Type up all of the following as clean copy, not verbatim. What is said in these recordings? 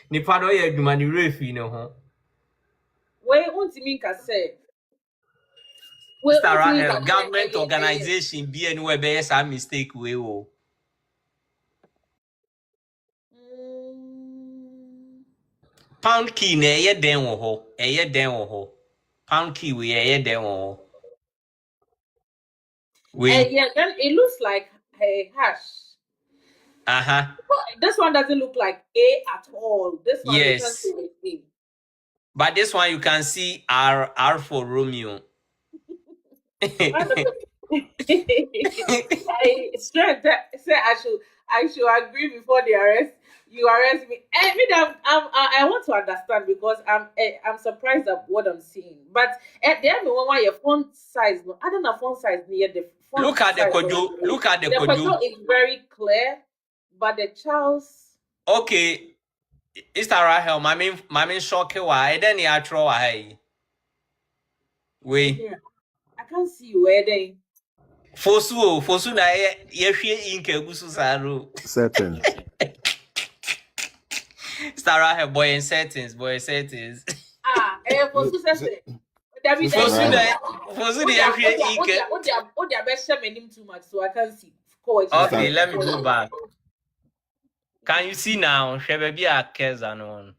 Nipa no ye adwuma ni refi no ho. We untimi ka say. Mr. Government organization be anywhere be some mistake we o. Pound key na ye den wo ho. Eye den wo ho. Pound key we eye den wo ho. Yeah, then it looks like a hash. This one doesn't look like A at all. This one yes. You can see A. But this one you can see R for Romeo. Straight say I should agree before they arrest you. Arrest me. I want to understand because I'm surprised at what I'm seeing. But at the end, why your font size? I don't know font size near the font. Look at the kojo. Look at the kojo. The kojo is very clear, but the Charles. Okay, it's Rahel. My main shock. Why then you throw away? Wait. Yeah. I can't see where they. Fosu na ye KINGKAY gusu saru. Settings. Sarah boy in settings. Fosu settings. Fosu the KINGKAY. What they are best sharing too much, so I can't see. Okay, let me go back. Can you see now? Shebe be a keza no.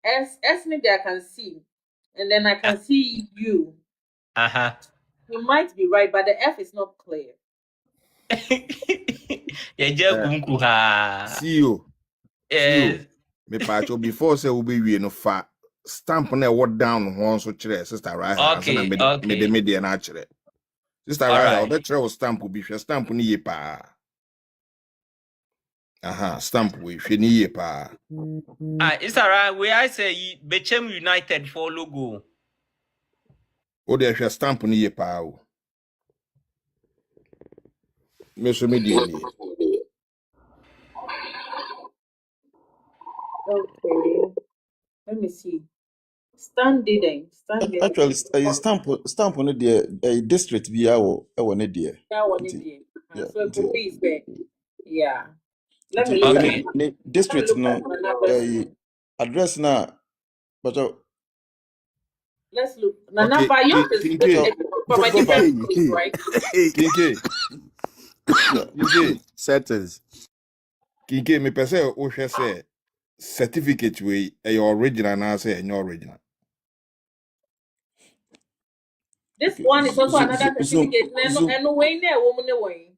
S maybe I can see, and then I can see you. You might be right, but the F is not clear. See you. Me pacho before say we be no fa stamp na what down one so chere sister right. Okay. Me the media na chere. Sister right, the chere stamp will be stamp ni ye pa. Stamp we fini ye pa. It's alright. Where I say Bechem United for logo. O de hwe stamp ni ye pa o. Me so me di ni. Okay. Let me see. Standing. Actually, stamp on the district via or one idea. So it could be there. Yeah. Let me look. District no address now, but let's look. Nana yours is from a different place, right? KINGKAY settings. KINGKAY me pese o hwe say certificate we your original na say your original. This one is also another certificate. No way near woman away.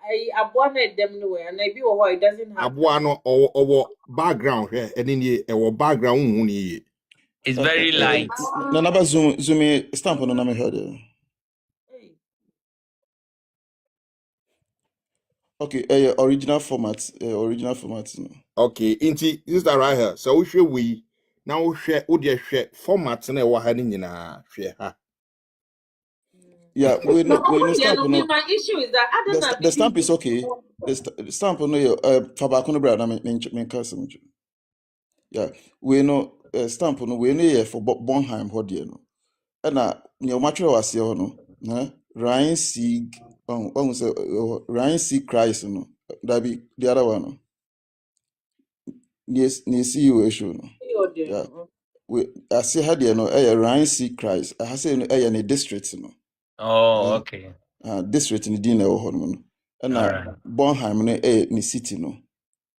I wanted them nowhere, and maybe it doesn't have. Abuano or background here, and in ye or background. It's very light. Nana zoom stamp on the head. Okay, original format. Okay, inti this is right here. So we now share format na wa ha ni nyina hwe ha. Yeah, we no stamp. My issue is that I don't know. The stamp is okay. The stamp no Fabako no brother me person. Yeah, we no stamp no we no for Bonheim ho de no. Na your material was here no. Ryan Sig Ryan Sig Christ no. That be the other one no. Yes, ni see you issue no. Yeah. We I say had there no Ryan Sig Christ. I say no in a district no. Oh, okay. District in Dina or Hormon. And Bonheim ni city no.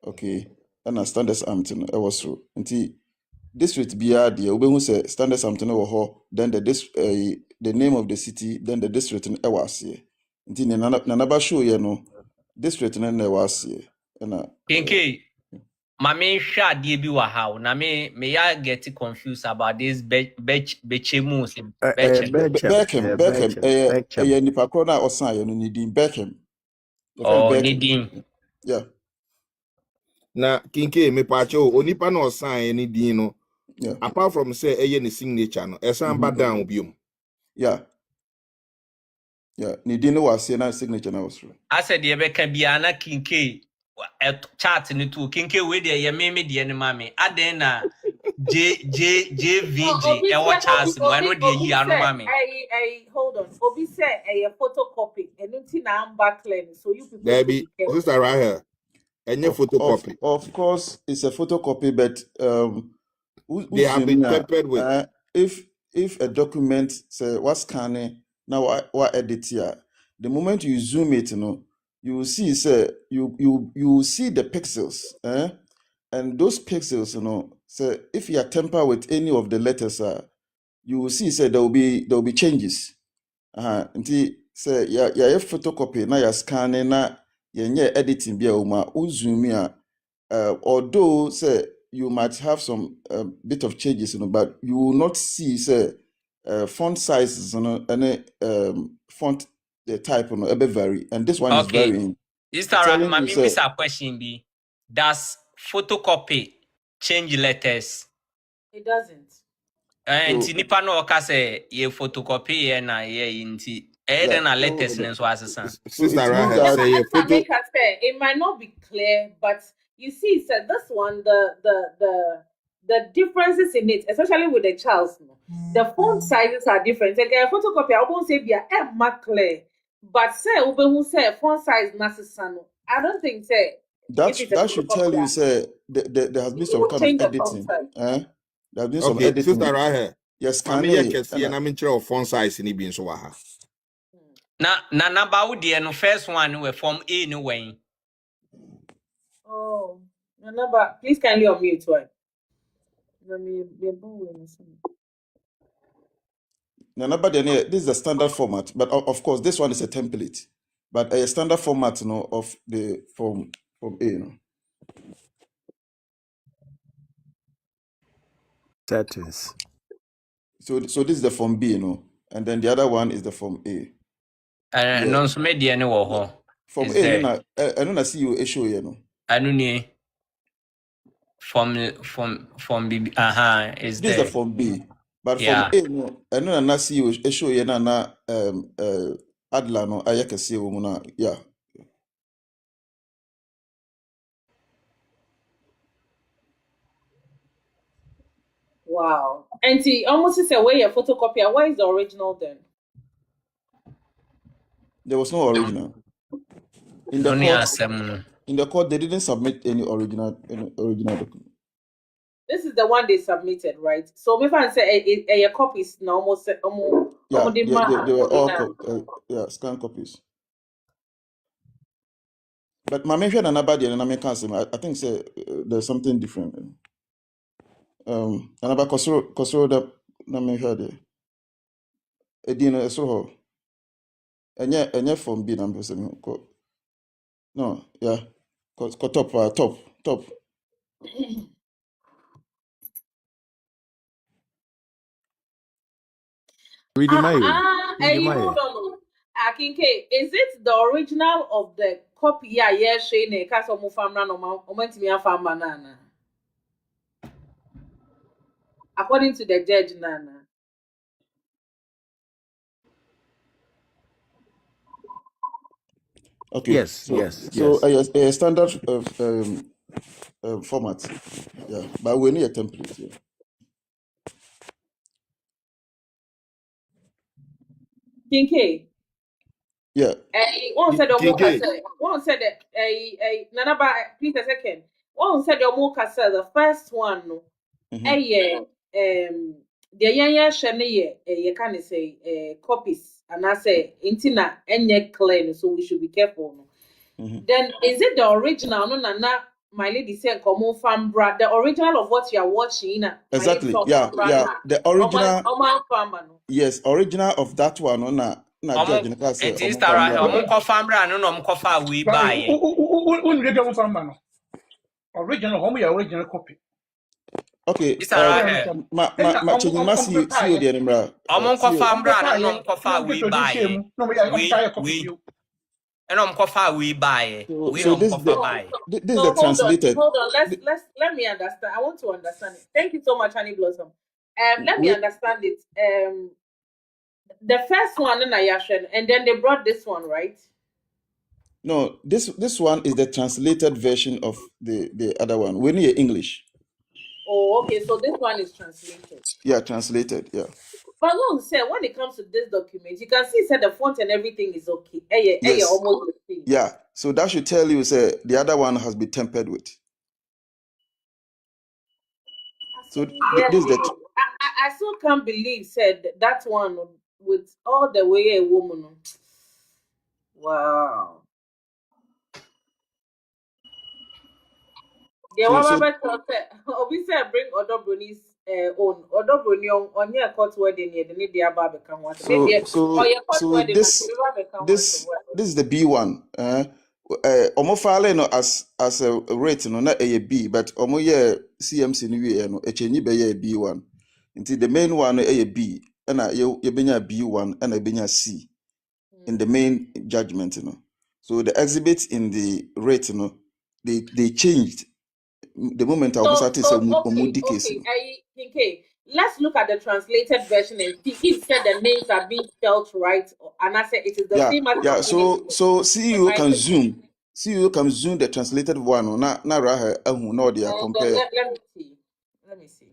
Okay. And Standards Ampton was through. Until district BRD, who say Standards Ampton or then the name of the city, then the district in Ewasi. Until Nanaba show you know district in Ewasi. And KINGKAY. My main shot be wa how na me I get confused about this Bechem. Nipa krona osan you need Beckham. Oh, Nidin. Yeah. Na KINGKAY me pacho onipa na osan ni din no. Yeah. Apart from say any signature no, esan ba down biom. Yeah. Yeah, Nidin was na signature na was true. I said the Beckham biana KINGKAY. Chat ni tu KINGKAY we de ye me de ne mame aden na JVG e wa chance no I know de yi anu mame I hold on Obi say a photocopy and So you people There should be be careful. sister right here. Any photocopy. Of course, it's a photocopy, but They have been peppered with. If a document say what's scanning now what edit here, the moment you zoom it, you will see you will see the pixels, and those pixels, say if you are tamper with any of the letters, you will see there will be changes. Nti say ya photocopy na ya scanning na yenye editing bia uma zoom although say you might have some bit of changes, but you will not see say font sizes, any font the type, ever vary, and this one is varying. This time, I mean, miss a question be: does photocopy change letters? It doesn't. And nipa no oka say ye photocopy na ye inti. Then letters and so as Sister Rahel say it might not be clear, but you see, said this one, the differences in it, especially with the Charles, the font sizes are different. Like a photocopy, I won't say be a clear, but say who say font size necessary. I don't think say that should tell you say there has been some kind of editing. There has been some editing. Sister Rahel. Yes, can you na me of font size ni bi nso wa ha. Na number would the first one we from A no way. Oh, the number, please kindly unmute one. This is the standard format, but of course this one is a template. But a standard format, of the from A, Settings. So this is the form B, and then the other one is the form A. Non so media any wo Form A, I don't see you issue here, no. I don't know. From B. Is this there. The form B, but from A, no. I don't not see you issue here na Adla no. I can see you yeah. Wow. And see, almost is a way a photocopy. Where is the original then? There was no original. In the court, they didn't submit any original document. This is the one they submitted, right? So if I say a copies now almost they were all scanned copies. But my mention another and I think say there's something different. Another Akosua that na mention there. Edina so enye from B number seven. No, yeah. Top. Hold on. KINGKAY, is it the original of the copy? Yeah, Shane, Castle Mufamra, no, Famana. According to the judge, Nana. Okay. Yes. So a standard format. Yeah, but we need a template. Yeah. KINGKAY. Yeah. One said that Nanaba, please a second. One said the first one, the yanya shane you can say copies, and I say intina enye clear, so we should be careful. Then is it the original? No, Nana, my lady said, "Come from Brad." The original of what you are watching, exactly. Yeah. The original. Yes, original of that one. No, judge. It is the famra. No, kofa we buy. Original copy. Okay. See you there, Nimra. Kofa we buy. We. And kofa we buy. So this is the translated. Hold on. Let me understand. I want to understand it. Thank you so much, Honey Blossom. Let me understand it. The first one in Ayashen, and then they brought this one, right? No, this one is the translated version of the other one. We need English. Oh, okay. So this one is translated. Yeah, translated. Yeah. But no, say when it comes to this document, you can see the font and everything is okay. Yes. Almost the same. Yeah. So that should tell you, say, the other one has been tampered with. So this is the. I still can't believe said that one with all the way a woman. Wow. The one Obi said bring Odobroni's own Odobroni on your court wedding here. The need the abba become one. So this is the B1. Omo file no as a rate no na a B, but omo ye CMC no we no echenyi be ye B1. Until the main one a B, and you benya B1 and a benya C in the main judgment, So the exhibits in the rate, they changed the moment I was at this Okay. Let's look at the translated version and see if said the names are being spelled right, and I said it is the same as so CEO can zoom. CEO can zoom the translated one. Na raha no dia compare. Let me see.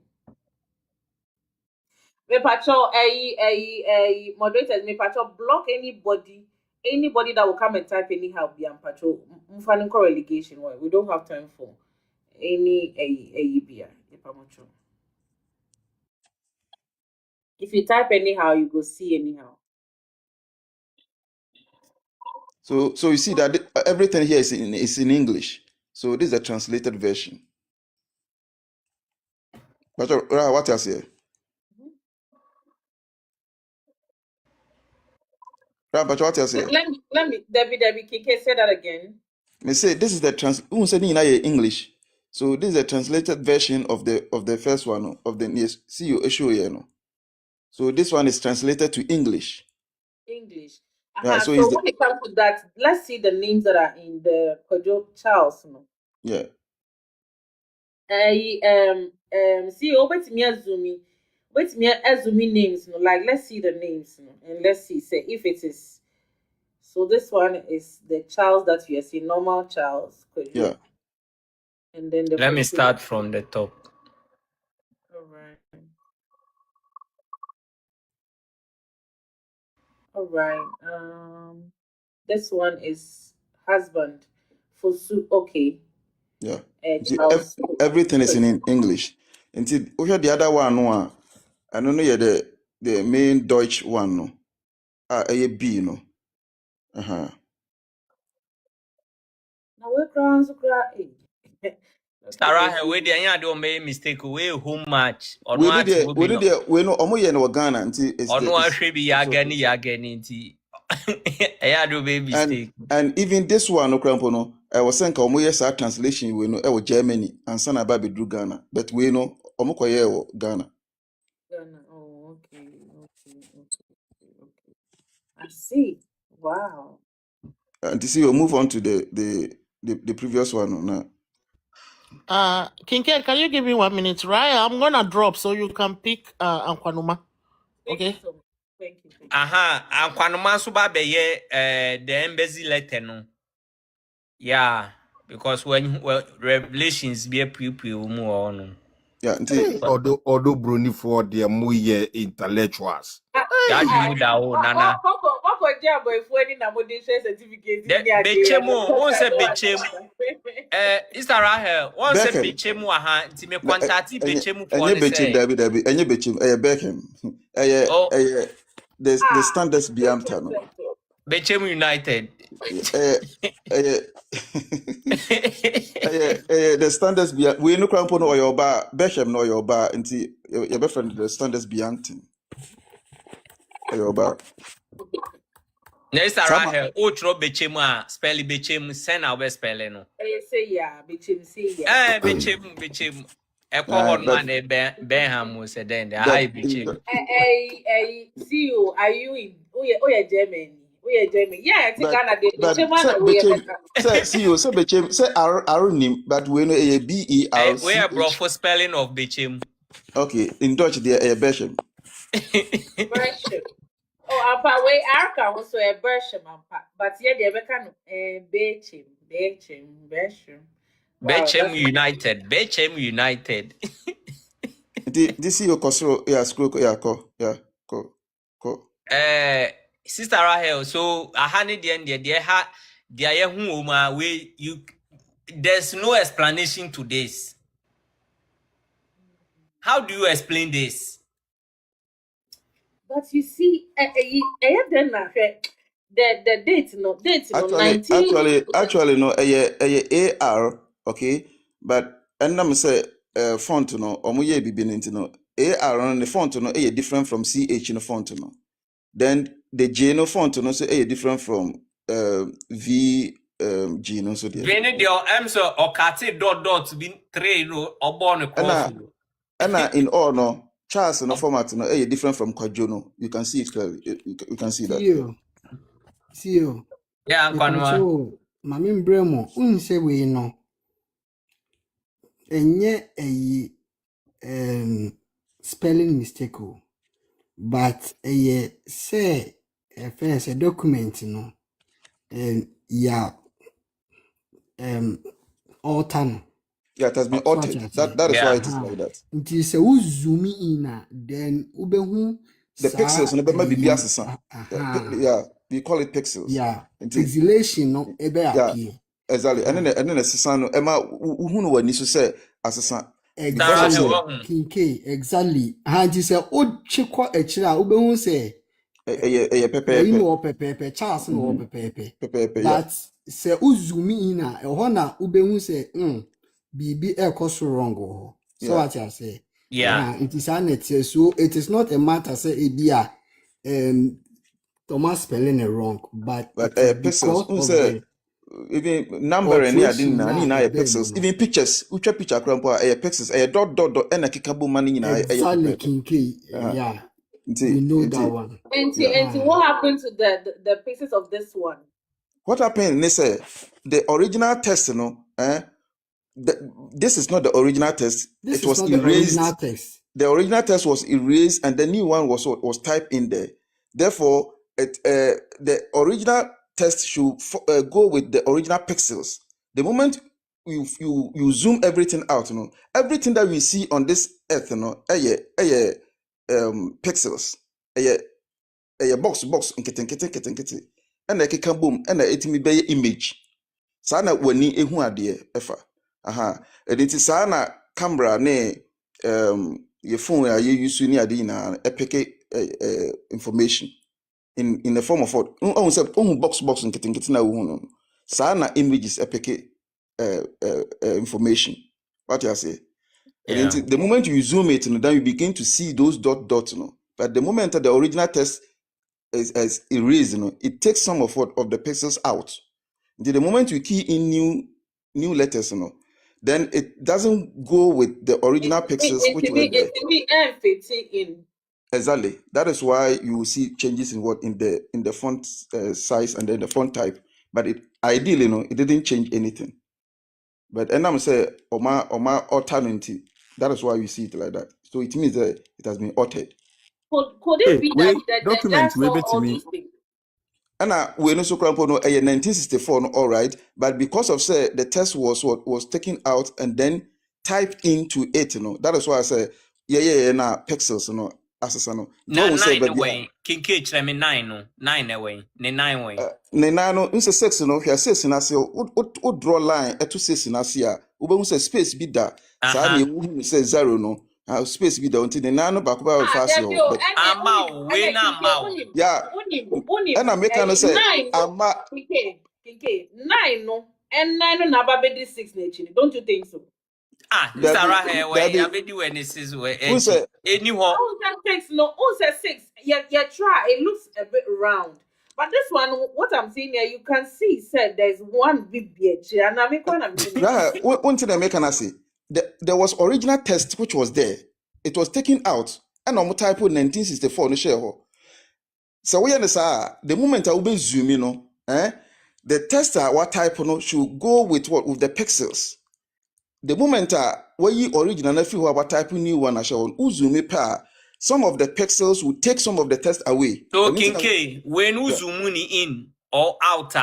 Me patrol moderators. Me patrol block anybody that will come and type anyhow. Be and patrol. Mfanin relegation. We don't have time for any beer. If you type anyhow, you go see anyhow. So you see that everything here is in English. So this is a translated version. But what else here? But what else here? Let me Debbie KK say that again. Me say this is the English. So this is a translated version of the first one of the CEO issue here. So this one is translated to English. English. Yeah, so when it comes to that, let's see the names that are in the Kojo Charles. Yeah. See, wait me Azumi names. Like let's see the names, and let's see say if it is. So this one is the Charles that you see, normal Charles. Kojo. Yeah. And then let me start from the top. All right. This one is husband. Fosu. Okay. Yeah. Everything is in English. Until the other one, I don't know the main Deutsch one, no. A B, no. Now we're grounds Sarah, we don't make mistake. We who match or we not? We know Omoye no Ghana until or no one should be yagani. I do make mistake. And even this one, no crampono. I was saying Omoye sa translation we know Germany and Sana Baby drew Ghana, but we know Omokoye Ghana. Oh, okay. I see. Wow. And to see, we'll move on to the previous one now. KINGKAY, can you give me 1 minute, right? I'm gonna drop so you can pick Ankwanuma. Okay. Thank you. Ankwanuma suba beye the embassy letter no. Yeah, because when revelations be a pupil more no. Yeah, although Bruni for their more intellectuals. That you da o nana. Bechemu, once a bechemu. Israel, once a bechemu aha, nti me kwantati bechemu for the say. David, enye bechemu, Beckham. The standards be amtano. Bechemu United. The standards be we no crampo no your bar, Beckham no your bar, nti your boyfriend the standards be amtin. Your bar. Next Rahel, outro bechemu a spell bechemu send our spell no. Say yeah, bechemu. Bechemu. Eko hon man Benham was a den. I bechemu. See you. Are you in? Oh yeah, Germany. Yeah, I think Ghana. See you. So bechemu. Say arunim, but we know a BER. We are brought for spelling of bechemu. Okay, in Dutch there a Beckham. Oh, apa we arka also a Bersham, but yeah, the Beckham Beckham United. Beckham United. This is your Akosua, yeah, scroll, yeah, go. Sister Rahel, so ahani the end there who we you there's no explanation to this. How do you explain this? But you see, the date no 19. Actually no a AR, okay, but and I'm say font no omuye bibi no AR on the font no different from CH no font no. Then the J no font no so different from V G no so there. When the M so okate dot bin 3 no oborn cross. And in all no Charles no format no different from Kwajo no. You can see it clearly. You can see that. See you. Yeah, so mami mbremo unse we no enye spelling mistake o, but say first a document no ya alter no. Yeah, it has been altered. That is why it is like that. Until say we zoom in then ubehu the pixels no be bibi asesa. Yeah, we call it pixels. Yeah, pixelation no ebe appear. Exactly. And then the asesa no ema who no wani so say asesa. KINGKAY exactly. And you say o chekwa echira ubehu say pepe. You know pepe Charles no pepe. But say u zoom in na ehona na ubehu say bibi ekoso wrong o. So what I say. Yeah. It is an so it is not a matter say ebia Thomas spelling it wrong, but pixels even number and pixels, even pictures, ultra picture crampo pixels, dot and a kickable money in exactly KINGKAY. Yeah. You know that one. And what happened to the pieces of this one? What happened? They say the original test, this is not the original test. It was erased. The original test was erased, and the new one was typed in there. Therefore, the original test should go with the original pixels. The moment you zoom everything out, everything that we see on this earth, pixels, box, nkete, and a boom, and a etimi image. Sana wani ehu ade efa. And it is sana camera ne your phone are you use ni ade na epic information in the form of what box nkete na wo no. Sana images epic information. What you say? Yeah. And the moment you zoom it, then you begin to see those dots. But the moment that the original text is erased, it takes some of the pixels out. The moment you key in new letters, then it doesn't go with the original pixels which were there. Exactly. That is why you will see changes in the font size and then the font type. But ideally, it didn't change anything. But and I'm saying Oma alternative. That is why you see it like that. So it means that it has been altered. Could it be that documents all to me? And we know so crampo no 1964 no, all right, but because of say the test was taken out and then typed into it, that is why I say na pixels asesa no. No say but KINGKAY try me 9 away. Ne 9 way. Ne 9 no say 6 no, here 6 na say o draw line to 6 na say a we say space be da. Sa na we say 0 no. Space be there until the nano back about fast. Yeah, and I make an say, KINGKAY 9 no, and 9 no nababedi 6 nature. Don't you think so? Sarah here way I be do any sis way. Anyhow. Who says 6? Yeah, try. It looks a bit round. But this one, what I'm seeing here, you can see said there's one big bitch. And I mean, one thing I make an say. There was original test which was there. It was taken out and on type 1964 no share. So we understand the moment I will be zooming, the tester what type should go with the pixels. The moment where you original if you what type new one I shall zoom some of the pixels will take some of the test away. So KINGKAY, when you zoom in or out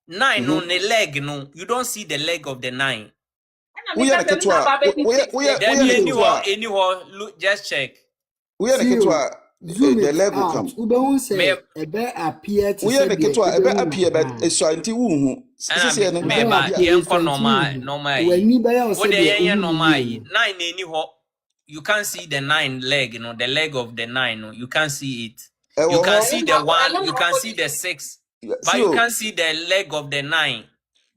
9 on the leg you don't see the leg of the 9. Anyhow, look, just check. We are zoom the it leg will out. come. Ube won Me say ebe appear to We say are make it to ube a appear, but won. it's so anti woo. ana No, me Ebe ba appear yen is ko twenty. normal yi. When be ya What say the de yen uhu normal ni yi. Nine any ho. You can't see the 9 leg, the leg of the 9. You can't see it. You can see the 1. You can see the 6, but see you you. can't see the leg of the 9.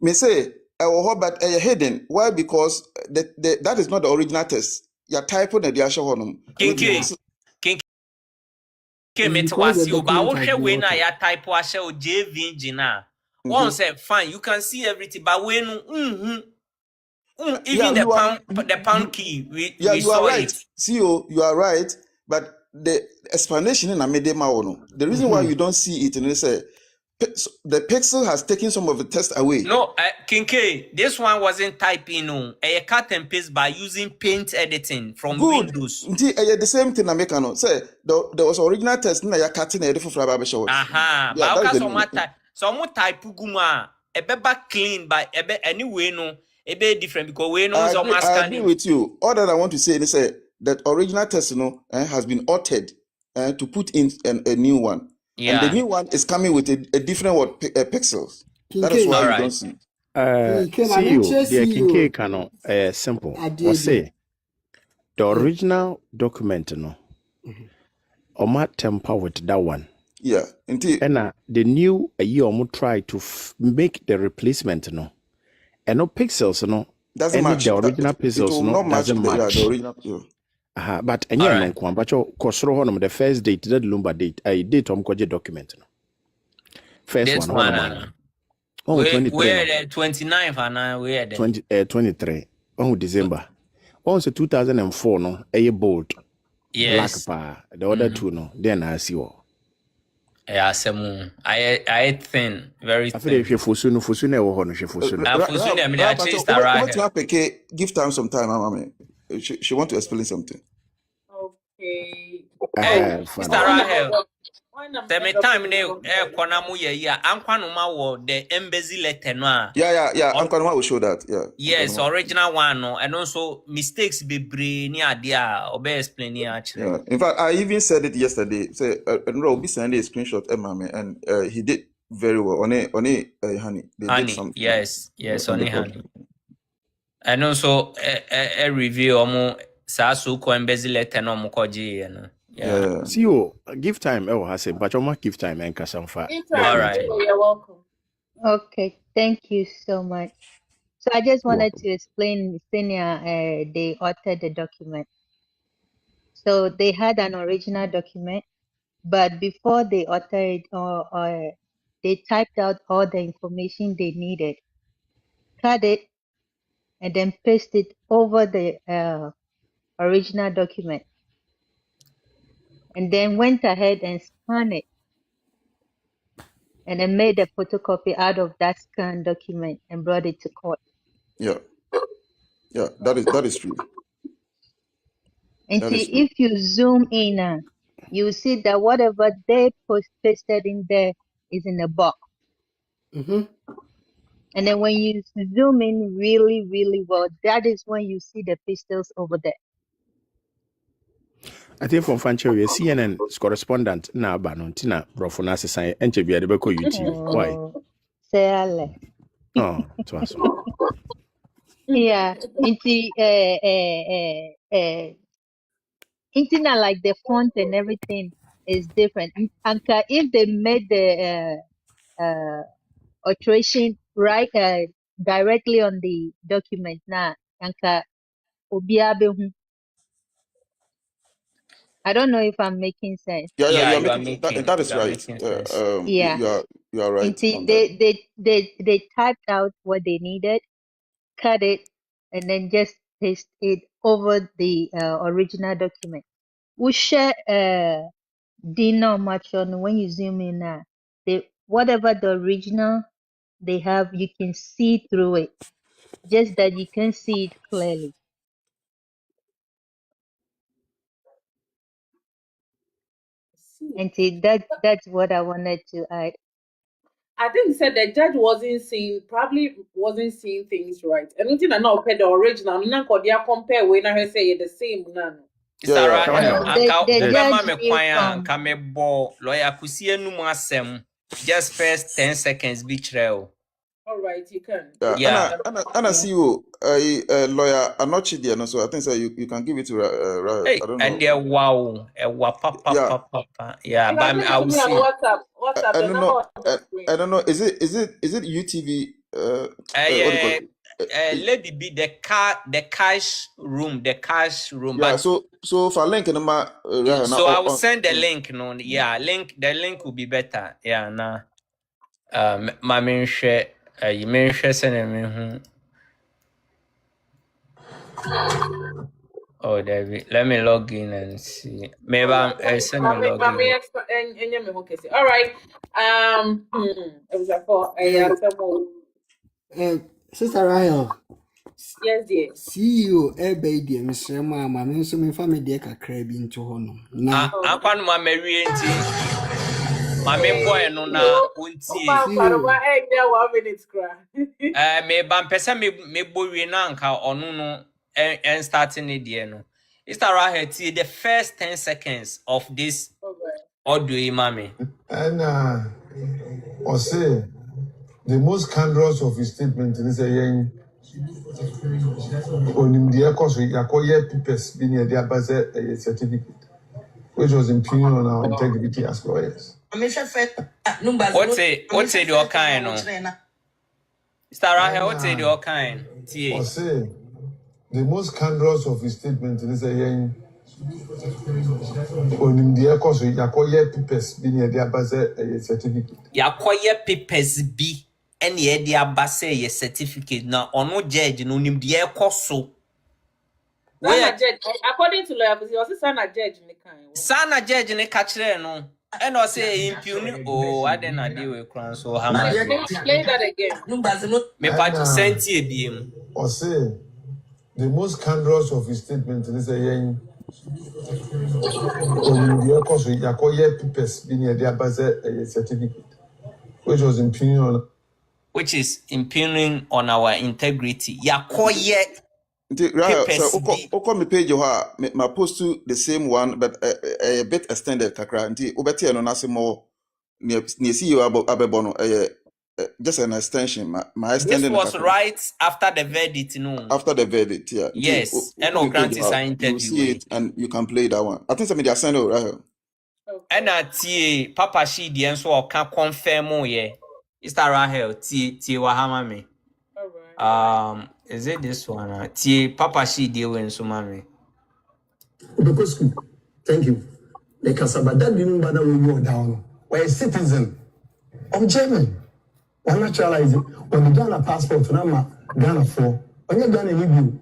Me say but hidden. Why? Because that is not the original test. You're typing the actual honum. Kinke It's me to because the was you, but document what has she been when I altered. type was show JV engine. One said fine, you can see everything, but when Yeah, even the pound key, we you are saw right. it. See you are right. But the explanation in Amedema, the reason why you don't see it, and they say the pixel has taken some of the test away. No, Kinke, this one wasn't typing. A cut and paste by using paint editing from Good. Windows. The same thing I make say there was original test na ya cutting a different flabber show. Aha, Yeah, but that's okay, the so mo type guma ebe clean by ebe anyway no ebe different because we know so I agree with you. All that I want to say is that original test has been altered to put in a new one. And the yeah. new one is coming with a different pixels. That is Kinke. why All you right. don't see. CEO, the Kinkay cano simple. Or say the original document no. Oma temper with that one. Yeah. Indeed. And the new year omo try to make the replacement no. And no pixels no. Doesn't any match. the original It pixels will no not match doesn't match. the original. Yeah. But All any no right. kwan bacho kosoro honum the first date that lumba date a date koje document no. First This one one oh 23 we're the 29th and we're the 23 oh December. Oh so 2004 no a bold. yes. Black pa the other two no then I see all. Yeah, some I thin, very I feel thin. if you fosu no ho no she fosu no. I'm for I mean I chased her right here. Give time some time, mommy. She want to explain something. Okay. Hey, Fine. Mr. Rahel. When I'm Tell me time ne konamu ye ankwanuma wo the embassy letter no. Yeah. Ankonoma will show that. Yeah. Yes, original one no, and also mistakes be ni adia obe explain actually. Yeah. In fact, I even said it yesterday. Say, Enro be sending a screenshot, mommy, and he did very well. On honey. They Honey, did something. yes, on only the honey. And also a review omo sa so ko embassy letter no mo koje no. Yeah. See you give time has but you give time and kasamfa. All right. You're welcome. Okay, thank you so much. So I just wanted to explain, senior, they altered the document. So they had an original document, but before they altered it, or they typed out all the information they needed, cut it, and then paste it over the original document, and then went ahead and scanned it, and then made a photocopy out of that scanned document and brought it to court. Yeah, that is true. And see, if you zoom in, you see that whatever they pasted in there is in a box. And then when you zoom in really, really well, that is when you see the pistils over there. I think from Fancher, CNN's correspondent na Banontina Brofonasi sign and Chebia de Beko YouTube. Why? Say Oh, to us. Yeah. Internet, like the font and everything is different. And if they made the alteration right directly on the document now, I don't know if I'm making sense. Yeah, you are making that is right. sense. Yeah. You are right. They typed out what they needed, cut it, and then just paste it over the original document. We share Dino much on when you zoom in now. Whatever the original they have, you can see through it. Just that you can see it clearly. And see that's what I wanted to add. I think he said the judge probably wasn't seeing things right. And nothing I know the original. None could compare when I say the same none. Sarah, The judge me kwanya kame bo lawyer kusie nu mu asem just first 10 seconds be trail. All right, you can. Yeah. And I see you a lawyer Anochi there, no, so I think so you can give it to Hey, I don't know. and there wow, papa. Yeah, but I will see. WhatsApp. I don't know. Is it UTV? What do you call it? Lady be the cash room. Yeah. So for link in my so I will send the link. No, yeah, the link will be better. Yeah, nah. My main share. You main share send me. Oh, David, let me log in and see. Maybe I'm send me log in. All right. It was for Sister Rahel. Yes, dear. CEO Ghpagetv Mr. Mama, me nso me family de kakra bi nto ho no. Na akwa no ma mawie nti. Ma me boy no na untie. One minute cry. Me ban pesa me bowie na nka onu no and starting it there no. It's around here the first 10 seconds of this audio mami. And or say the most candorous of his statement is a young on the course we acquire papers being a certificate, which was impugning on our integrity as lawyers. What's it your kind no? Rahel, what's it your kind? Or say the most candorous of his statement is a young on the course we acquire papers being a certificate. You acquire papers be any idea base ye certificate na ono judge no nim de ekoso. According to lawyer, he was sana judge ne kan. Sana judge ne ka kire no. And I say impugn oh I didn't deal with crown so how much. Explain that again. Me part senti ebiem. Or say the most candorous of his statement is a young on the course we acquire papers being a certificate, which was impugning on our integrity. Yakoye so oko me page my post to the same one but a bit extended kakra nti obeti no na se more near CEO abebono just an extension my extended. This was right after the verdict no. After the verdict, yeah. Yes, and no grant is an interview. You see it and you can play that one. I think somebody has sent it right. And at Papa she the answer or can confirm ye. Is that Rahel T wahama me? Is it this one? T Papa she deal when so mami. Because thank you. Because about that didn't bother we go down. We're a citizen of Germany. We're naturalized when the Ghana passport number Ghana for when you Ghana you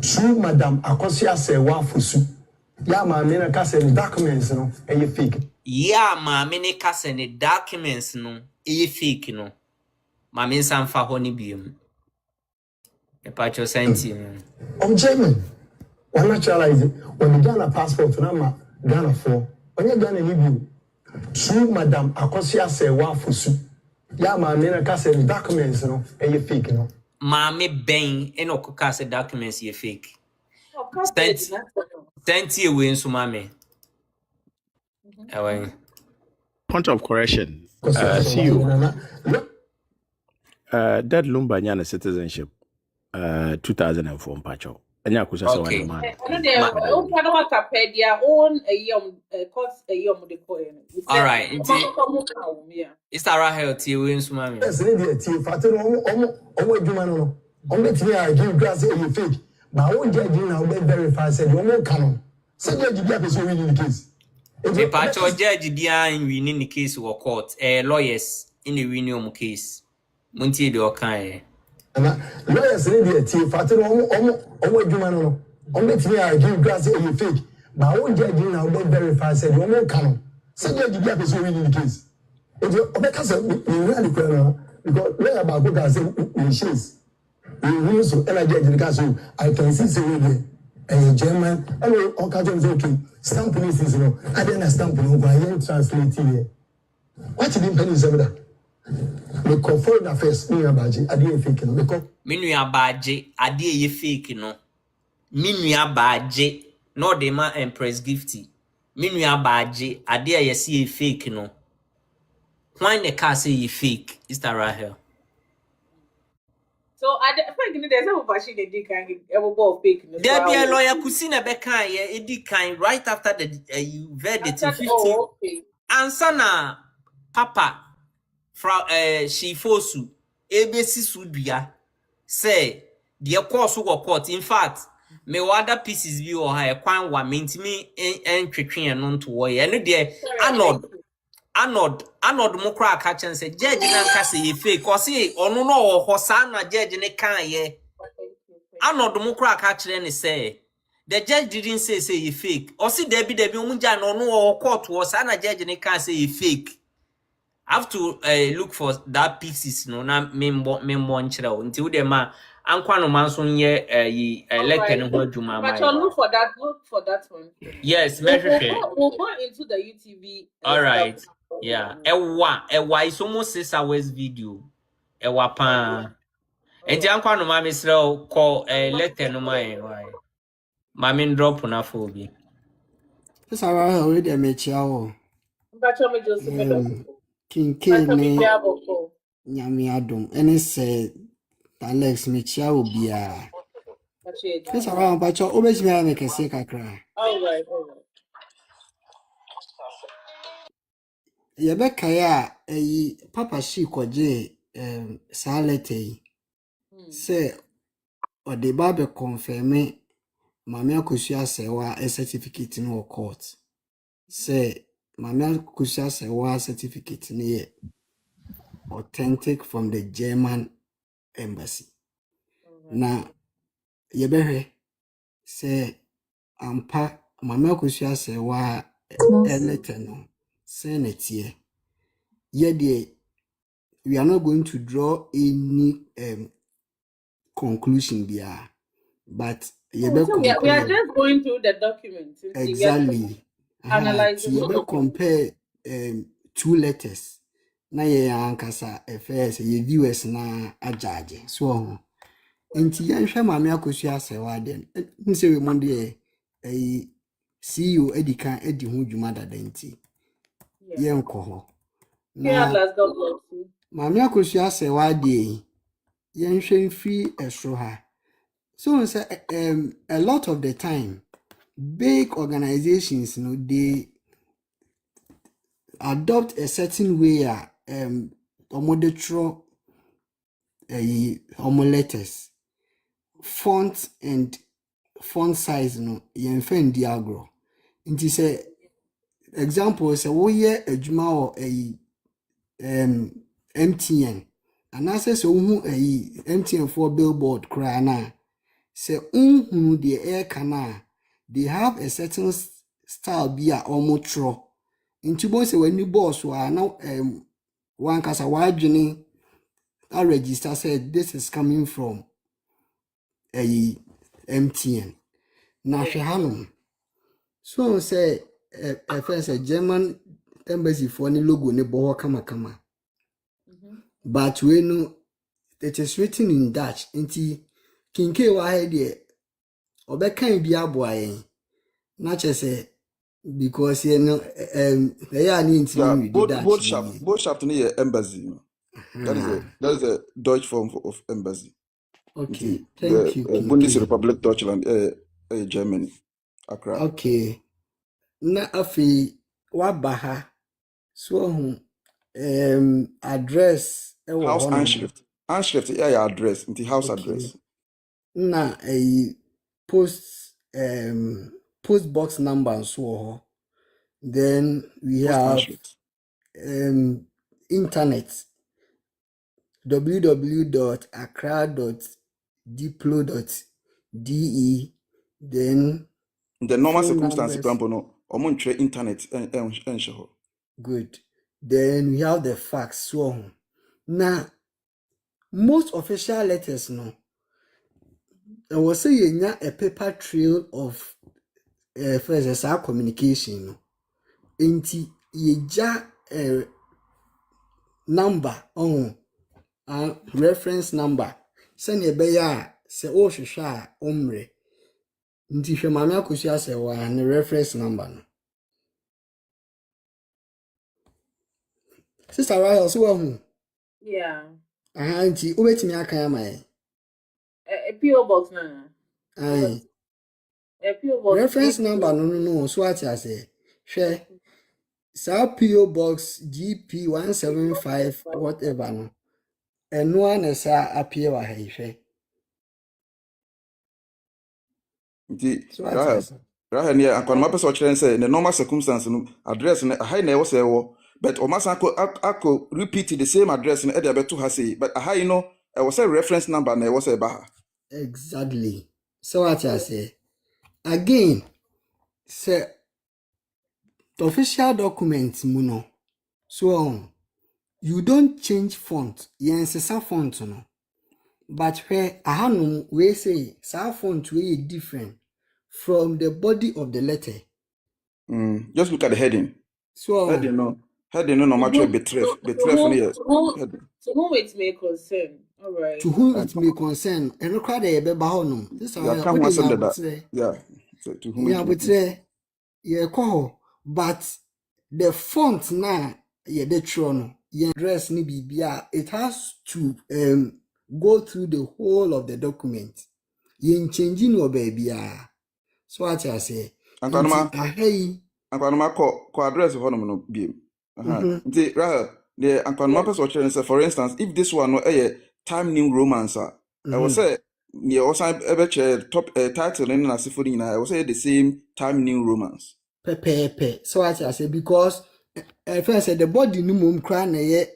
true Madam Akosua Serwaa Fosu. Yeah, ma me na kase ni documents no e fake. Yeah, ma me ne kase ni documents no e fake no. Ma me san fa ho ni biom. E pa cho senti no. Of German. We're naturalized when the Ghana passport number Ghana for when you Ghana you true Madam Akosua Serwaa Fosu. Yeah, ma me na kase ni documents no e fake no. Ma me ben e no ko kase documents e fake. Senti away so mame. Point of correction. See you. That Lumba Nyana citizenship 2004 Pacho. Anya kusa so one man. All right. It's a Rahel T win so mame. Yes, lady T fatero omo adwuma no. Omo timi a give grass e fake. But I won't judge you now, but verify said you won't come. So judge the person winning the case. The patcho judge behind winning the case or court, lawyers in the winning case. Munti do kind. Lawyers in the tea, Father, almost human. Only me, I give grass you fake. But I won't judge you now, but verify said you won't come. So judge the person winning the case. If you because we really because lawyer about go say machines. You so and I get the castle. I can see say a German and all kinds of okay. Stamp police is no. I didn't stamp no, but I ain't translate here. What did you say that? Me confirm the first me abaji. I didn't fake no. Because me nu abaji. I didn't fake no. Me nu abaji. no de ma Empress Gifty. Me nua baagye ade a yesi fake no. Why the car say you fake, Sister Rahel? So I think there's some machine they did kind of fake news. There be a lawyer Kusina Beka ye edi kind right after the verdict in 15. Oh, okay. Ansana Papa fra Shifosu ABC Sudbia say the course wo court. In fact, me other pieces bi or ha kwan wa mentimi entwetwe no to wo ye no de Anod mo kra aka chen say judge na nka say ye fake or say ono no wo ho sa na judge ne kan ye Anod mo kra aka kire ne say the judge didn't say ye fake or see there be omunja no no wo court wo sa na judge ne kan say ye fake. I have to look for that pieces no na membo nchire o nti wo de ma ankwa no man so nye elect no ho adwuma But you look for that one. Yes, we'll go into the UTV. All right. Yeah. Ewa is almost 6 hours video. Ewa pa. Enti ankwa no ma mesre o call elect no man why. Ma me drop na phobia. Serwaa we de mechia wo. But you me just KINGKAY ne nyame adom ene se Alex mechia wo bia. Serwaa bacho obejimi ya mekese kakra. All right. Yebekaya papa shi koje salete se ode ba be confirm Mame Akosua Serwaa a certificate no court. Say Mame Akosua Serwaa certificate no authentic from the German embassy. Na yebehwe say ampa Mame Akosua Serwaa letter no say netie. Yede we are not going to draw any conclusion there. But we are just going through the documents. Exactly. Analyzing. You compare 2 letters. Na ye ankasa FS ye viewers na ajaje. So enti yanhwe Mame Akosua Serwaa den. Nse we monde CEO edikan edi ho dwuma dada enti. Ye nko ho. Na God bless you. Mame Akosua Serwaa de yanhwe mfi esro ha. So a lot of the time, big organizations, they adopt a certain way omodetro letters, font and font size yenfen diagro. Inti say example say wo ye adwuma o MTN and access wo MTN for billboard cry na. Say the air canal, they have a certain style be a omotro. Into both when you boss were now one cast a wide journey I register said this is coming from a MTN. Now she hanum. So say a first a German embassy for any logo ne boho kama. But we know it is written in Dutch. Inti KINGKAY wa here Obeka bi aboa not just because they are both shaft near embassy. That is a Dutch form of embassy. Okay, thank you. Bundesrepublik Deutschland, Germany, Accra. Okay. Na afi wabaha so address house Anschrift. Anschrift address into house address. Na post box number and so then we have internet www.accra.diplo.de then the normal circumstance no internet good. Then we have the fax so now most official letters no I was saying a paper trail of first communication no enti yeja number reference number send be ya se o hwehwe a omre Nti hwe Mame Akosua Serwaa ne reference number no. Sister Rahel so who? Yeah. Nti obetimi aka amaye. A PO box na. Aye. A PO box Reference GP. number no so what I say. Hwe sa PO box GP 175 whatever no. Eno ana sa appear wa ha hwe. Nti So what I say. Rahel ne akwanma pese o kire say the normal circumstance no address ne high na e wo say wo but o masa ako repeat the same address no e dey beto ha say but high no e wo say reference number na e wo say ba ha. Exactly. So what I say. Again, say the official document muno. So you don't change font. Yensesa font no. But where ahanum we say sa font we different from the body of the letter. Just look at the heading. So Heading no matter betref no yes. To whom it may concern. All right. To whom it may concern, and no crowd a beba honum. This are Yeah, so to whom it may concern. Yeah, but the font na the trono, yeah, dress ni bibia, it has to go through the whole of the document. Yen changing your baby. So what I say. Ankanoma ko address ho no biem. Nti Rahel, the ankanoma person say for instance, if this one no time new romance I will say the also ever top title in asifo ni na I will say the same time new romance. Pepe. So what I say because first the body no mum cry na ye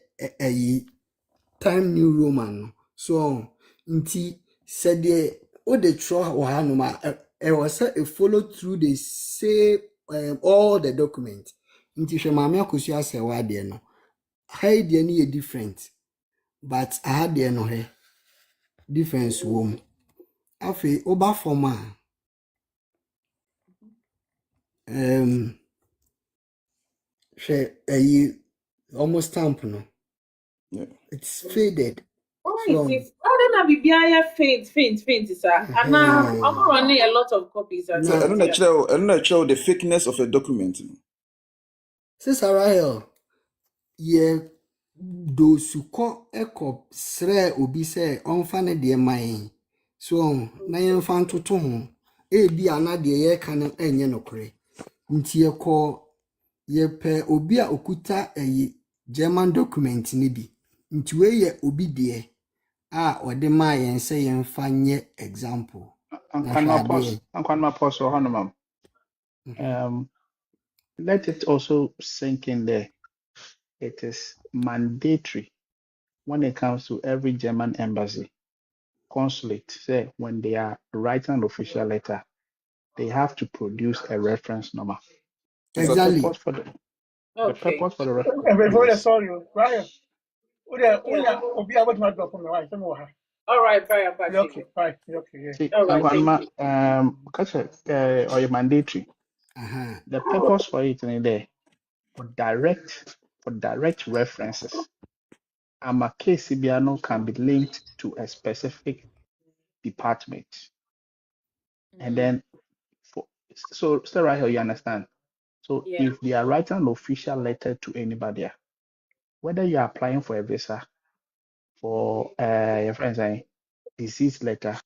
time new roman. So nti said the o the tro wa no ma I was say follow through the same all the documents. Nti hwe Mame Akosua Serwaa de no. How de ni different. But I had the no he difference wom. Afi oba forma almost stamp no. Yeah. It's faded. Oh, so, it is. I don't know. Faint, sir. And now I'm running a lot of copies. So I don't know the thickness of a document. Sister Rahel, ye do suko eko sre obi se onfa de man. So na yen fan toto ho. E bi ana de ye ka no enye nokre. Nti ye ko ye pe obi a okuta German document ni bi. Nti we ye obi de ode ma yen se yen fa nye example. Ankanma pause or Hanumam. Let it also sink in there. It is mandatory when it comes to every German embassy, consulate, say when they are writing an official letter, they have to produce a reference number. Exactly. The purpose for the reference. All right, bye. Okay, or your mandatory. The purpose for it in there for direct references. A case can be linked to a specific department. And then so right here you understand. So if they are writing an official letter to anybody, whether you are applying for a visa, for your friends a disease letter,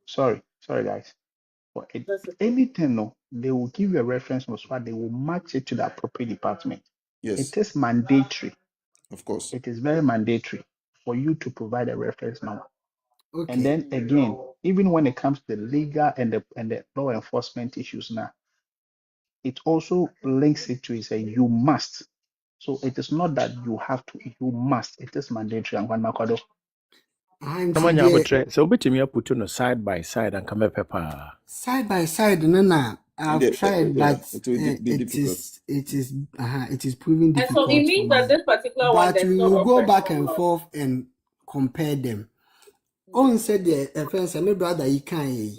sorry guys, for anything, no, they will give you a reference number so they will match it to the appropriate department. Yes. It is mandatory. Of course. It is very mandatory for you to provide a reference number. Okay. And then again, even when it comes to the legal and the law enforcement issues now, it also links it to say you must. So it is not that you have to, you must. It is mandatory. And one Makodo. So betimi put no side by side and come paper. Side by side, no. I've tried, but it is proving difficult. And so it means that this particular one, but we will go back and forth and compare them. On said the friends, my brother, you can.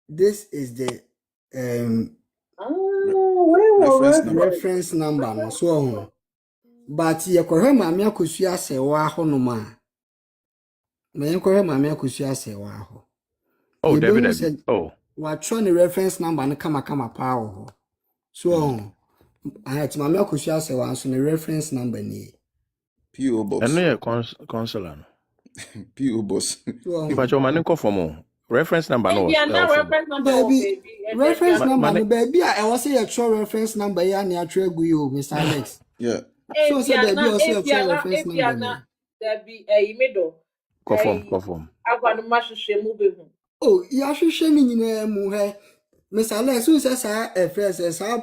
This is the reference number, no so. But ye kohwe Mame Akosua Serwaa honoma. Me nkore Mami Akosua Serwaa ho. Oh, David. Oh. What trying the reference number and kama power. So I to Mami Akosua Serwaa so the reference number ni PO box. And no consular. PO box. If I show money call for more. Reference number no. Reference number, baby. Reference number, baby. I was say a true reference number. Ya ni atre gu you, Mr. Alex. Yeah. So say baby also a true reference number. There be middle. Conform. Agbanuma hwehwe mu be hu. Oh, ya hwehwe ni nyina mu he. Mr. Alex, so say sa first sa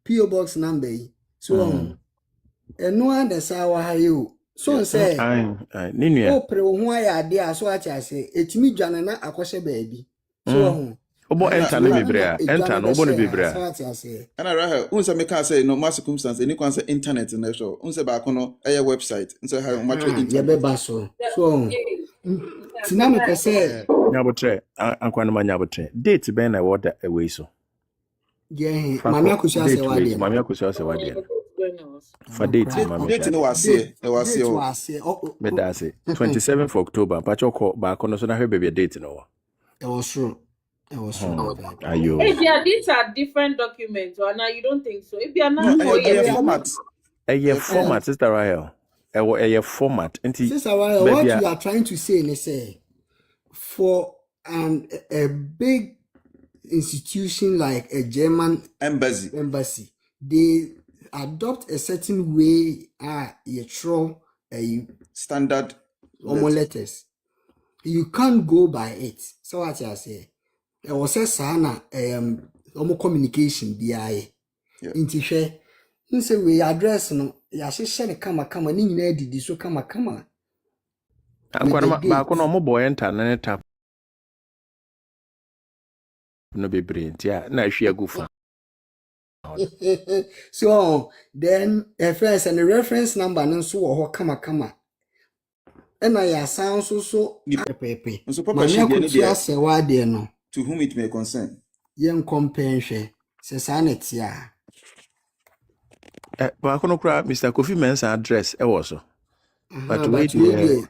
PO box number yi. So eno and sa wa ha you. So say Ninu. Oh, pre wo ho ya ade a so a cha say etimi dwane na akose baby. So Obo enter no bibrea. Enter no obo no bibrea. And I right unse me can say no more circumstance any can say internet na show. Unse ba kono website. Unse how much internet. Ya be ba so. So tina me pese Nyabotre ankwanuma nyabotre. Date ben na water away so. Yeah, Mami Akosua Serwaa de. Mami Akosua Serwaa de. For date mami. Date no was here. But that's it. 27th of October. Pacho ko ba kono so na hwe baby date no. It was true. Ayo. These are different documents, or now you don't think so? If you are not format. Format, Sister Rahel. A format. Sister Rahel, what you are trying to say is for a big institution like a German embassy, they adopt a certain way you throw a standard letters. You can't go by it. So what I say. There was a sana communication BI. Inti hwe nse we address no ya hye ne kama ni nyina didi so kama. Ankwana ba ko no mo boy enter na tap no be brilliant ya na hwe agufa. So then first and the reference number nso wo ho kama. And I sound so pepe. So papa she dey no. To whom it may concern. Yen compensation. Se sanet ya. Ba kono kra Mr. Kofi Mensah address e wo so. But wait ye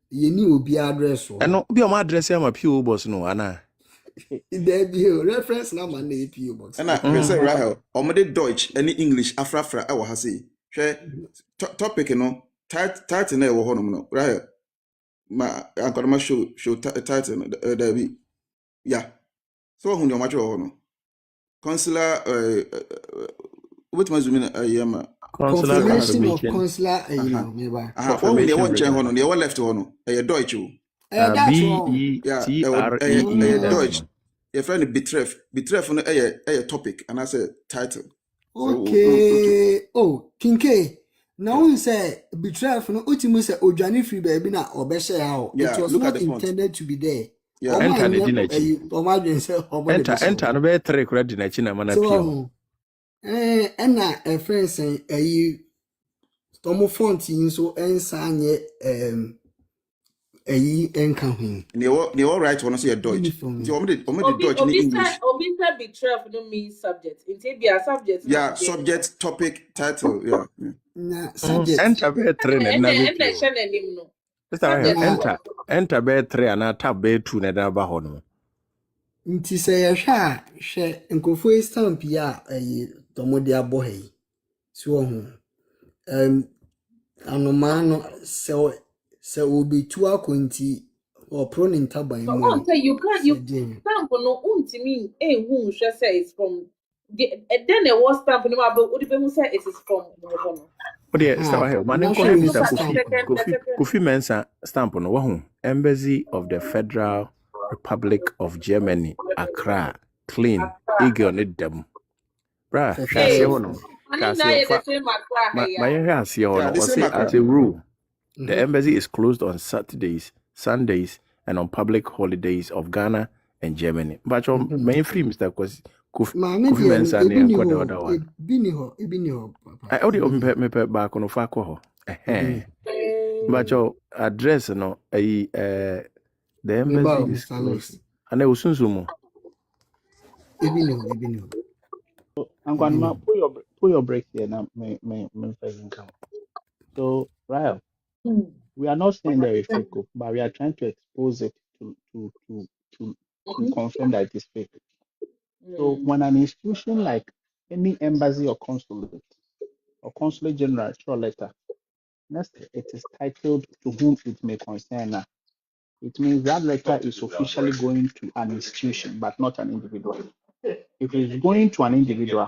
ni obi address o. No bi o ma address ya ma PO box no ana. There be reference number na PO box. And I say Rahel, omode Deutsch any English afra e wo ha say. Hwe topic no title na e wo ho no Rahel. Ma ankoma show title there be. Yeah. So who you match no? Consular what was mean confirmation of consular meba. What we want change hono, the one left hono. Deutsch. Deutsch. Your friend betreff no topic and I say title. Okay. Oh, KINGKAY. Now we say betreff no ultimately say odwane free baby na obehye ha. It was not intended to be there. Yeah, enter the dinachi. Enter no be 3 kura dinachi na mana pio. Na a friend say tomo font so ensa anye enka hu. Ne all right one say Deutsch. Ti o me Deutsch in English. Obisa betreff no mean subject. It be a subject. Yeah, subject, topic, title, yeah. Na subject. Enter be 3 na no. Enter be 3 and tab be 2 na da ba ho no. Nti se ye hwe nkofo stamp ya tomode abo he. So ho. Anoma no se obi tu akonti or pronin taban mo. So you stamp no untimi hu hwe say it's from then it was stamp no about odi be hu say it is from no. Odia Serwaa man Kofi Mensah stamp no wahu Embassy of the Federal Republic of Germany Accra clean eagle on them bra hwase ho no my hwase ho no as a rule the embassy is closed on Saturdays, Sundays and on public holidays of Ghana and Germany but main free Mr. Kofi Mensah ne akọ the other one ibini ho I audio me ba kono fa ko ho but your address no the embassy is closed and I usunzumo ibini ho I'm going to pull your break here now. Me come. So, Rahel, we are are not saying there is fake, but we are trying to expose it to confirm that it is fake. So when an institution like any embassy or consulate general throw a letter, next it is titled to whom it may concern. It means that letter is officially going to an institution, but not an individual. If it is going to an individual,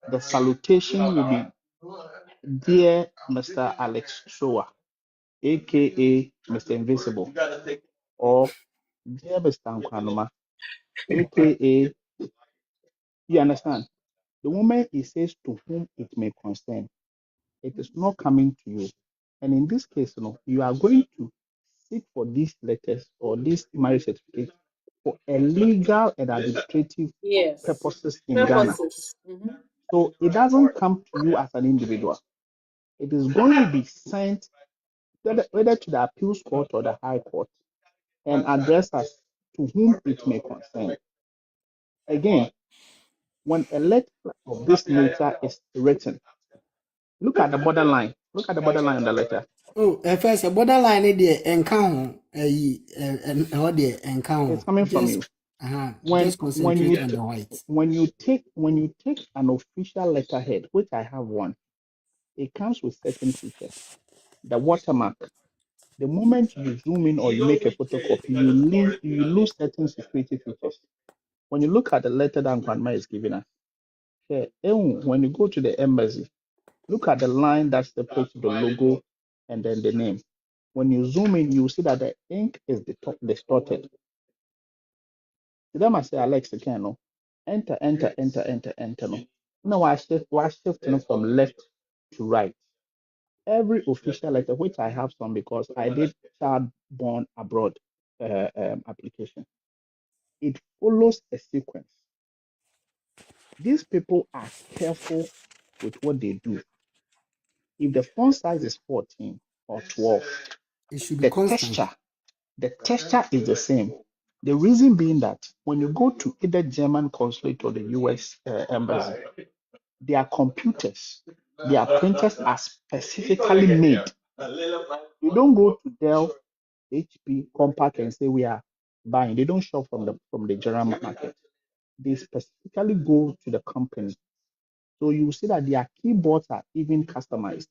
the salutation will be Dear Mr. Alex Serwaa, aka Mr. Invisible, or Dear Mr. Nkwanuma, aka, you understand? The moment it says to whom it may concern, it is not coming to you. And in this case, you are going to seek for these letters or this marriage certificate for a legal and administrative Yes. purposes in Ghana. So it doesn't come to you as an individual. It is going to be sent whether to the appeals court or the high court and addressed as to whom it may concern. Again, when a letter of this nature is written, look at the borderline. Look at the borderline on the letter. Oh, first, a borderline idea encounter encounter. It's coming from you. Just concentrate on the white. When you take an official letterhead, which I have one, it comes with certain features. The watermark. The moment you zoom in or you make a photocopy, you lose certain security features. When you look at the letter that Grandma is giving us, when you go to the embassy, look at the line that separates the logo and then the name. When you zoom in, you see that the ink is distorted. Then I say, Alex, again, no. Enter. No. Now I shift from left to right. Every official letter, which I have some because I did child born abroad application, it follows a sequence. These people are careful with what they do. If the font size is 14 or 12, it should be constant. The texture is the same. The reason being that when you go to either German consulate or the US embassy, their computers, their printers are specifically made. You don't go to Dell, HP, Compaq and say we are buying. They don't shop from the general market. They specifically go to the company. So you see that their keyboards are even customized.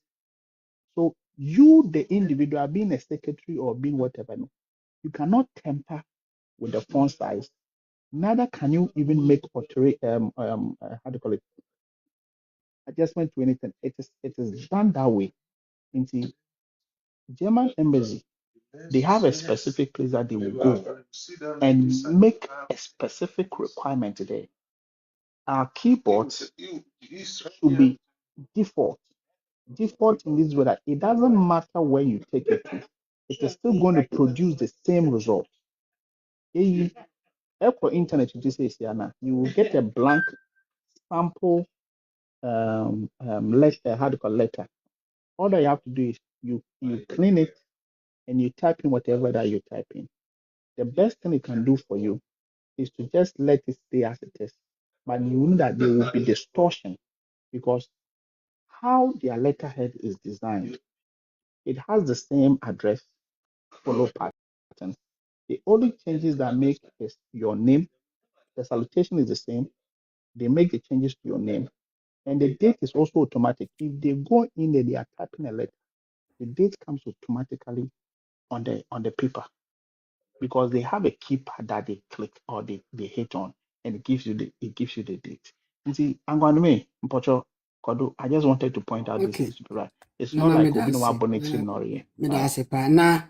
So you, the individual, being a secretary or being whatever, you cannot tamper with the font size. Neither can you even make adjustment to anything. It is done that way. In the German embassy, they have a specific place that they will go and make a specific requirement there. Our keyboards should be default. Default in this way that it doesn't matter where you take it to, it is still going to produce the same result. For internet, you will get a blank sample letter. All that you have to do is you clean it and you type in whatever that you type in. The best thing it can do for you is to just let it stay as it is. But you know that there will be distortion because how their letterhead is designed, it has the same address, follow pattern. The only changes that make is your name. The salutation is the same. They make the changes to your name. And the date is also automatic. If they go in there, they are typing a letter, the date comes automatically on the paper because they have a keypad that they click or they hit on and it gives you the date. You see, I'm going to me, Mpocho, Kodo, I just wanted to point out this is right. It's not like Obi no abonate nori. Me da se pa na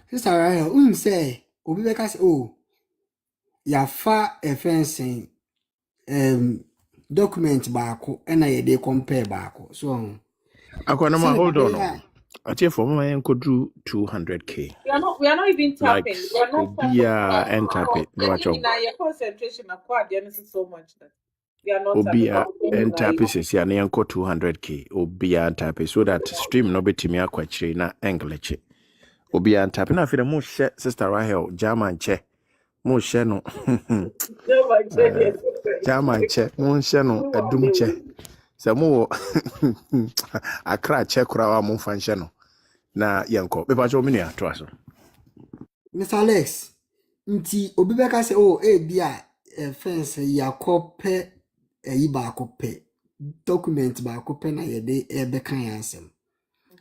sister Rahel, say Obi beka say oh ya fa a fencing document baako na ye dey compare baako. So Akwanama, hold on. I tell for my uncle drew 200K. We are not even tapping. Like, We are not Obia and tap it. No, watch out. your concentration acquired so much that we are not Obia tapping. and tap it is your uncle 200K. Obia and tap it so that stream no bit me a quache na English. Obia and tap it. Now, if the most share Sister Rahel, German che. Most share no. German che. Most share no. A doom che. sɛ mo akra check kora mo function no na yenko me pa cho me nua to aso. Mr. Alex, nti obi beka say oh bi a fence yakope eyi ba kope document ba kope na ye de beka yansem.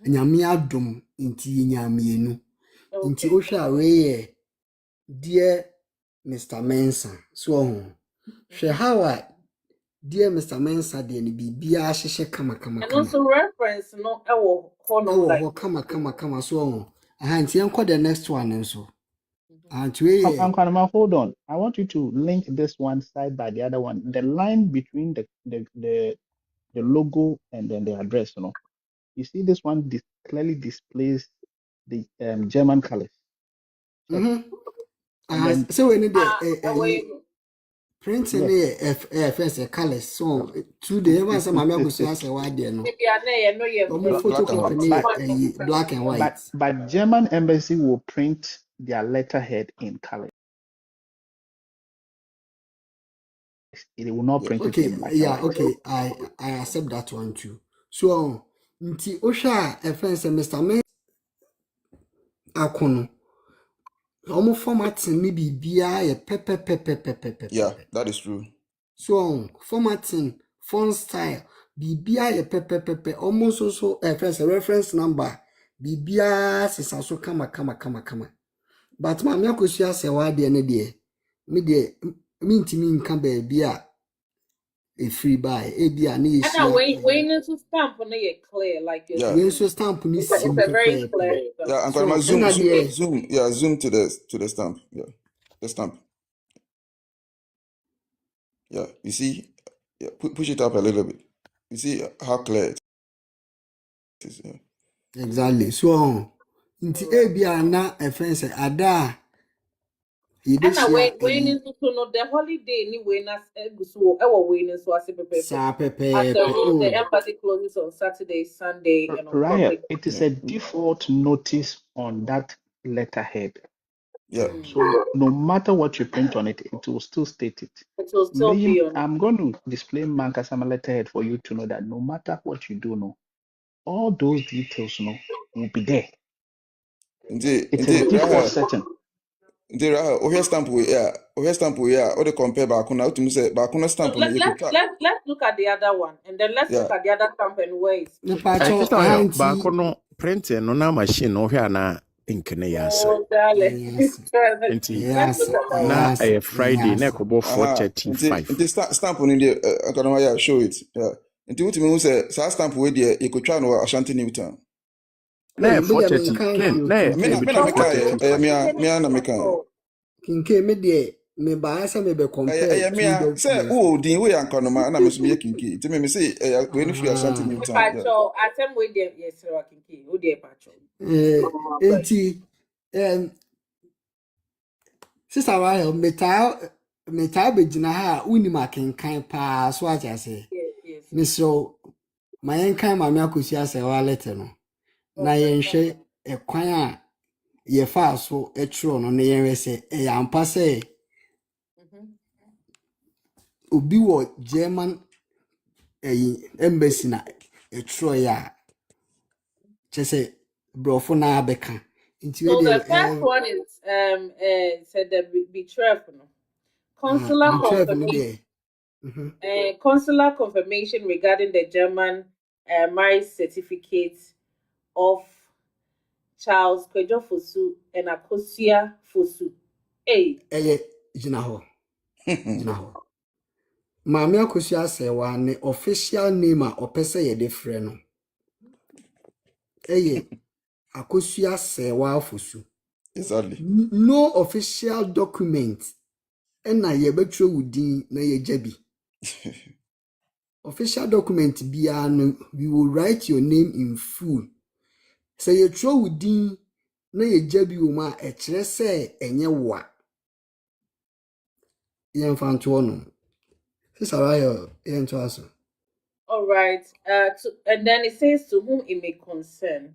Nyame adom nti nyamienu. Nti o hwa we ye dear Mr. Mensah so ho. Hwe how a dear Mr. Mensah de ni bibia hyehye kama. And also reference no ewo hono like kama so ho. Nti enko the next one nso. And we Hold on. I want you to link this one side by the other one. The line between the logo and then the address, You see this one clearly displays the German colors. And then so we need the print in the first colors. So today ever some Akosua say why there no. Photocopy black and white. But German embassy will print their letterhead in color. It will not print it in black and white. Okay, I accept that one too. So nti osha friends Mr. Men akono omo formatting ni bibia ye pepe. Yeah, that is true. So formatting, font style, bibia ye pepe almost also reference number bibia sisa so kama. But ma me Akosua say why de ne de me de mintimi nka ba bia a free buy e bia na ye and when to stamp on it clear like Yeah. we so stamp ni it's a very clear Yeah, and so, zoom to the stamp. Yeah. The stamp. Yeah, you see, yeah, push it up a little bit. You see how clear it is. Yeah. Exactly. So nti e bia na a friend ada and when into no the holiday anyway na so e wo when so as pepe the embassy closes on Saturday, Sunday and on Right. It is a default notice on that letterhead. Yeah. So no matter what you print on it, it will still state it. It will still be on. I'm going to display Mankasama letterhead for you to know that no matter what you do, all those details will be there. It's a default setting. There are stamp we or the compare back on out to say back on a stamp. Let's look at the other one and then let's look at the other stamp and where it's back on printing on a machine or here na ink na yasa. Na a Friday na ko 4:35. Stamp on the show it. Yeah. Until what me say stamp we there you could try no Ashanti Newtown. Na 4:30. Me na me kan. Kinkay me de me ba asa me be compare me say oh din we ankonoma na me so me Kinkay. Ti me say we no free Ashanti Newtown. Pacho atem we there yes Serwaa Kinkay. Who there Pacho? Enti Sister Rahel meta begina ha uni makenkan pa so aja say. Yes. Miso mayenkan ma me Akosua Serwaa letter no. Na yenhwe ekwan a ye fa so etro no na yenwe se e ampa se obi wo German embassy na etro ya chese brofo na abeka. So the first one is said the be careful. Consular confirmation. Consular confirmation regarding the German marriage certificate of Charles Kwejo Fosu and Akosua Fosu. Jina ho. Maame Akosua Serwaa ne official name a opese ye de frɛ no. Akosua Serwaa Fosu. Exactly. No official document na ye betwe wudin na ye jabi. Official document bia no we will write your name in full. Say ye tro wudin na ye jabi wo ma e kire se enye wa. Yen fanto no. Sarah, all right. And then it says to whom it may concern.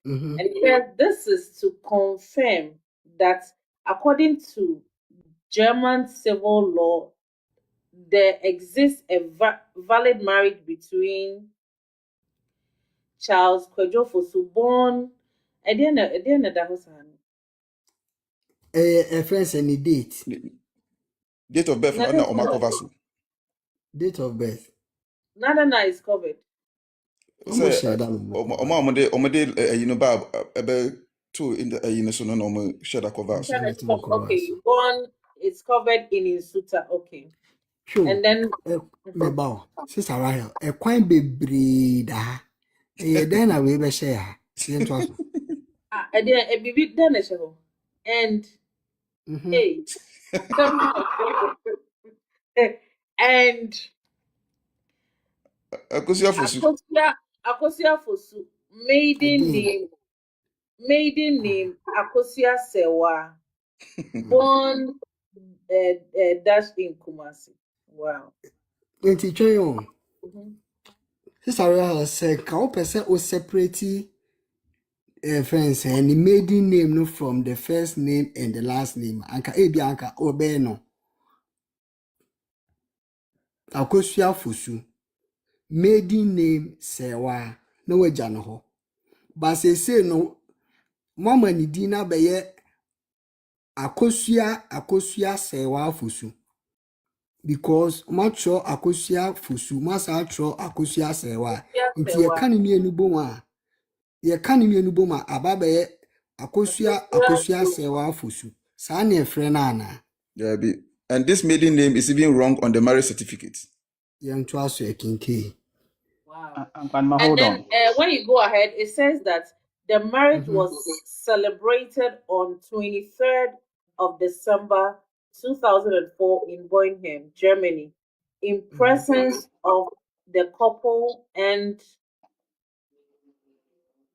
And it says this is to confirm that according to German civil law, there exists a valid marriage between Charles Kwadwofosu born Ediana Dahosan. A friend send the date. Date of birth, no, Omakovasu. Date of birth. Nana is covered. Almost share that. You know, Bob, about two in the, you know, so no, share that Kovasu. Okay, born is covered in Insuta. Okay. Sure. And then me bow. Sister Rahel, a quite be breed. Then I will be share. and then a baby done and hey. And Akosua Fosu maiden name Akosua Serwaa, born dash in Kumasi. Wow. Enti twayo. Sister Rahel said ka person o separate friends and the maiden name no from the first name and the last name. Anka ebi anka obe no. Akosua Fosu. Maiden name Serwaa. No we jano ho. But say no mama ni dina beye Akosua Serwaa Fosu. Because matro Akosua Fosu masa atro Akosua Serwaa. Nti ye kan ni enubom a. Ye kan ni enubom a ababe Akosua Serwaa Fosu. Sa na efre na ana. Yeah, and this maiden name is even wrong on the marriage certificate. Ye nto aso KINGKAY. Wow. Hold then on. When you go ahead, it says that the marriage was celebrated on 23rd of December 2004 in Bornheim, Germany, in presence of the couple, and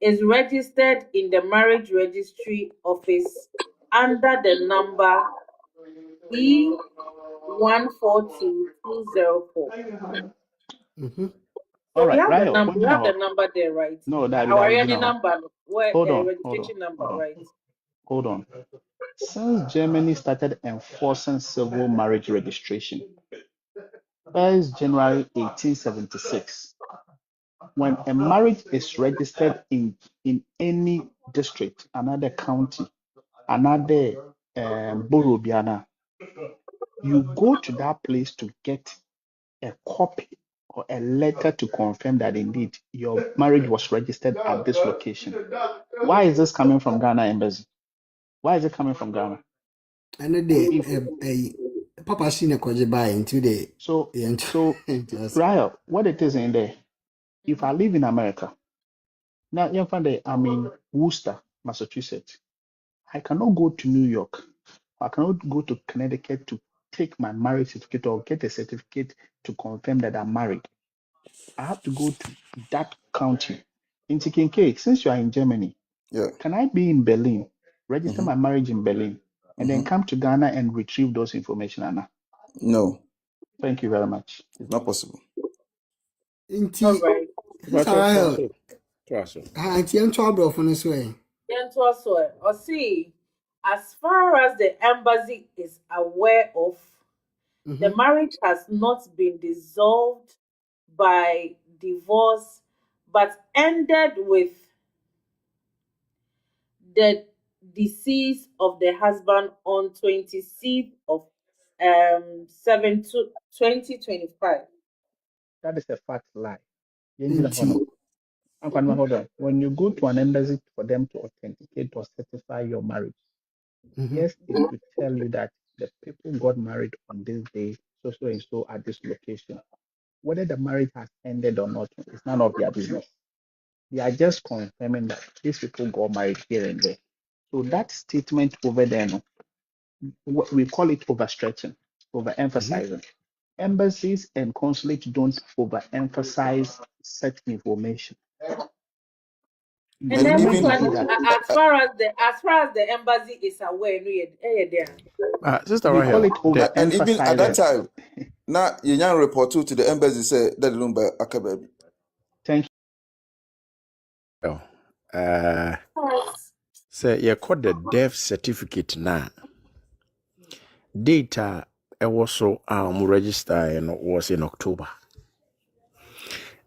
is registered in the marriage registry office under the number E142204. So All we right, have the Rahel, number. We have the number there, right? No, Our any number, where hold on, registration number, right? Hold on. Since Germany started enforcing civil marriage registration, 1st January 1876, when a marriage is registered in any district, another county, another borough, biana, you go to that place to get a copy or a letter to confirm that indeed your marriage was registered at this location. Why is this coming from Ghana Embassy? Why is it coming from Ghana? And the Papa seen a koje buy into the So Rahel, what it is in there? If I live in America, now I'm in Worcester, Massachusetts. I cannot go to New York. I cannot go to Connecticut to take my marriage certificate or get a certificate to confirm that I'm married. I have to go to that county. In KINGKAY, since you are in Germany, can I be in Berlin, register my marriage in Berlin, and then come to Ghana and retrieve those information, Anna? No. Thank you very much. It's not possible. All right. Or see, as far as the embassy is aware of, the marriage has not been dissolved by divorce, but ended with the decease of the husband on 26th of 2025. That is a fact lie. Hold on. When you go to an embassy for them to authenticate or certify your marriage, yes, it will tell you that the people got married on this day, so and so at this location. Whether the marriage has ended or not is none of their business. They are just confirming that these people got married here and there. So that statement over there, we call it overstretching, overemphasizing. Embassies and consulates don't overemphasize such information. And then as far as the embassy is aware, Sister we Rahel, call it overemphasizing. And even at that time, now you young report to the embassy say that room by Akababi. Thank you. Say you call the death certificate now. Data also register and was in October.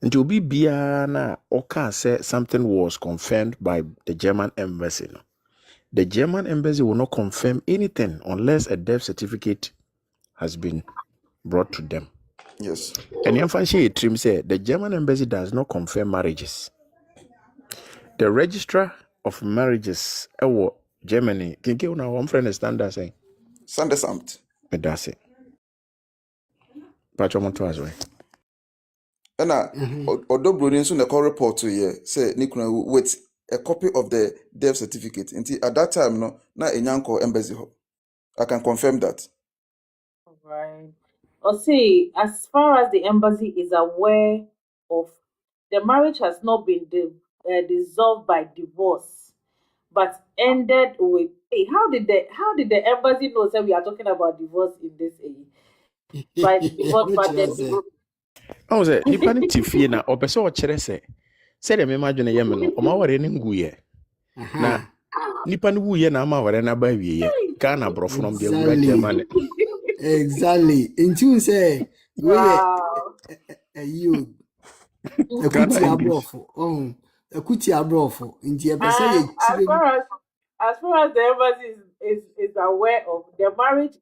Until bia na oka say something was confirmed by the German embassy. No? The German embassy will not confirm anything unless a death certificate has been brought to them. Yes. And Yamfanshi Trim said the German embassy does not confirm marriages. The registrar of marriages Germany, KINKAY una one friend standard saying Standesamt. that's it. Patromonto as well. And although Bruni soon the call report to you say Nikuna with a copy of the death certificate. Until at that time, no, na Enyanko embassy. I can confirm that. Right. Or say, as far as the embassy is aware of, the marriage has not been dissolved by divorce, but ended with. Hey, how did the embassy know that we are talking about divorce in this age? By divorce, but then. I was a Nippon TV na or person or cherese. Said a imagine a yemen or my wedding nguye. Na Nippon wuye na ma were na ba wie. Ghana bro from the German. Exactly. In tune say, Wow. you a kuti abrofo. Oh, a kuti abrofo. In the As far as the embassy is aware of, the marriage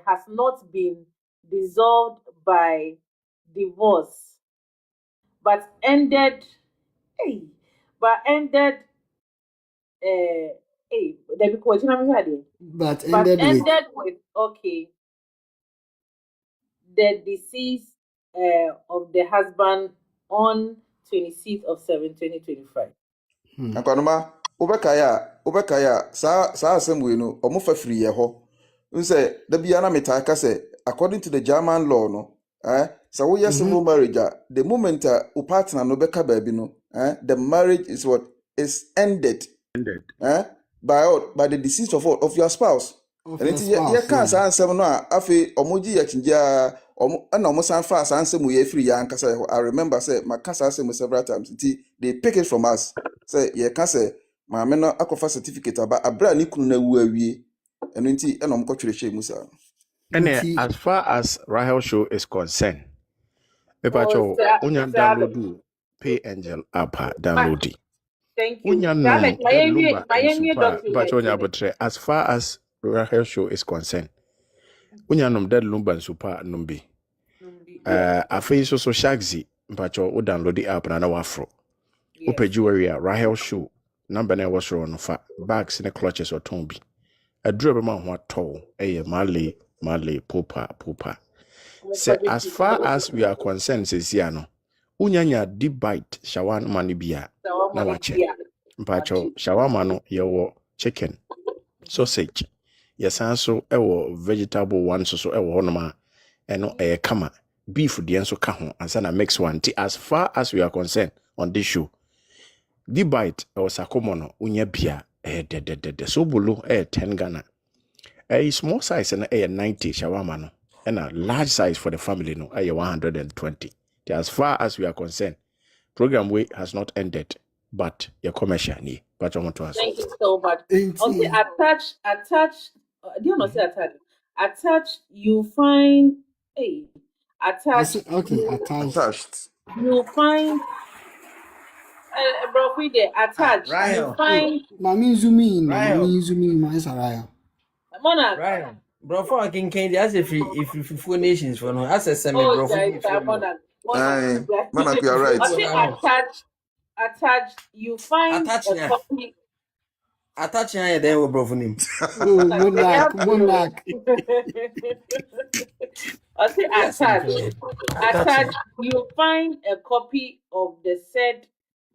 has not been dissolved by divorce, but ended. Hey, but ended. Hey, but ended with okay. The decease of the husband on 26th of 7/2025. Akwanuma ubekaya sa asem we no omofa free ye ho. Nse da bia na metaka say according to the German law no so we civil marriage the moment a partner no beka baabi no the marriage is what is ended by the decease of your spouse. And it's ye can say ansem no afi omoji ya chinja na omosan fa ansem we free ya nkasa. I remember say my kasa ansem several times. They pick it from us. Say ye can say maame no akofa certificate aba abra ni kunu na wu awie. Eno nti na omkotwere hye musa. And as far as Rahel Show is concerned, Pepacho, unya download Pay Angel app download it. Thank you. As far as Rahel Show is concerned, unya nom dead lumba super numbi. Afi so shagzi, Pacho, u download the app na wafro. Upe jewelry Rahel Show, number ne was on fa bags in the clutches or tombi. A dribble man what tall, Malay, Popa. Say, as far as we are concerned, says Yano, Unyanya deep bite, shawan manibia, na wache. Mpacho, shawamano, yawo chicken, sausage. Yes, also, vegetable one, so honoma, and no kama, beef, the enso kahon, and sana mix one. As far as we are concerned on this show, deep bite, or sakomono, unya bia, de so bulu, 10 Ghana. A small size and a 90 shawarma no, and a large size for the family no, a 120. As far as we are concerned, program way has not ended, but your commercial ni. But I want to ask. Thank you so much. Okay, attach. Do you not say attach? Attach. You find attached. Okay, attached. You find bro, we there attached. You find. Mami zoomi my Saraya. Monarch. Right. Bro, for KINKAY, as if you nations for no, as a semi bro. Monarch, you are right. Attached. You find a copy. Attach ya then we bro for him. Monarch. I say attached. You find a copy of the said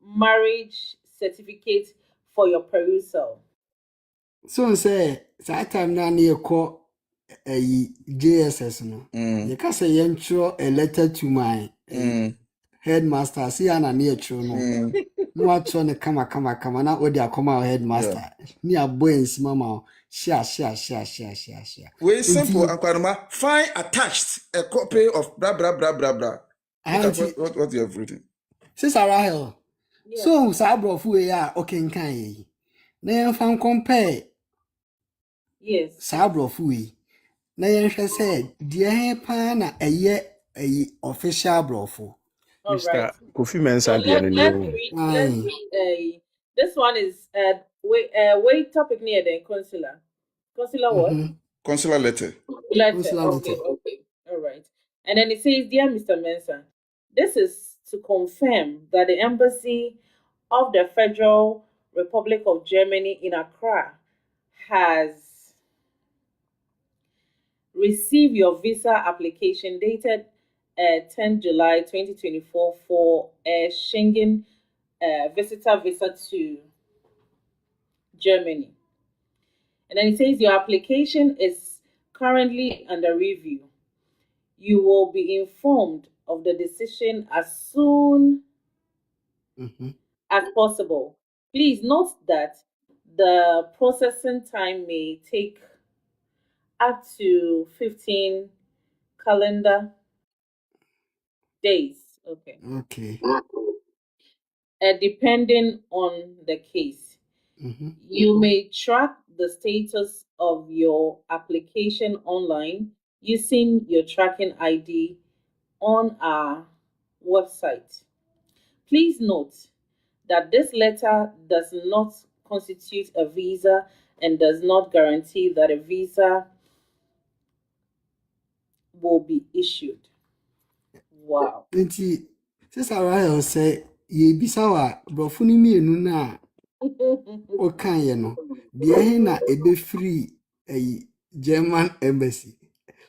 marriage certificate for your perusal. So say that time na na call a JSS no. You can say intro a letter to my headmaster. See ana na intro no. No atro ne kama na odi akoma headmaster. Ni aboyens mama share. We simple Akwanuma, find attached a copy of blah. What you have written? Sister Rahel. Yeah. So sabro fu ya KINKAY. Na yan fan compare. Yes. Sabro fu yi. na yɛnhwɛ sɛ deɛ he paa na ɛyɛ official brofo. All right. Mr. Kofi So Mensah deɛ no let's new. read. Let's read. This one is wait topic near the consular. Consular what? Consular letter. Letter. Consular Okay. letter. Okay. All right. And then it says, "Dear Mr. Mensah, this is to confirm that the Embassy of the Federal Republic of Germany in Accra has received your visa application dated 10 July 2024 for a Schengen visitor visa to Germany." And then it says your application is currently under review. You will be informed of the decision as soon as possible. Please note that the processing time may take up to 15 calendar days. Okay. Okay. Depending on the case. You may track the status of your application online using your tracking ID on our website. Please note that this letter does not constitute a visa and does not guarantee that a visa will be issued. Wow. Nti Sister Rahel say yebisa wa brofo ni mienu na o kan ye no de he na ebe free German embassy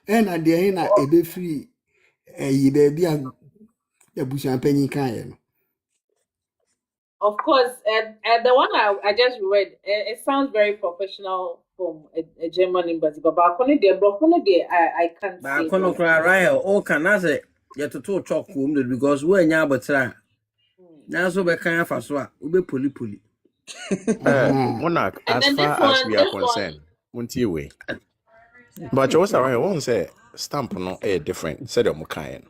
na de he na ebe free be bia abusuan panyin kan ye no. Of course, the one I just read, it sounds very professional from a German embassy, but I can't say. But kono kra Rahel o kana say yetoto chok home because we nya abotra. Na so be kan afa so a we be poli. Monarch, And as then far as we are concerned, won't you wait? But you also won't say stamp no different. Said you kind.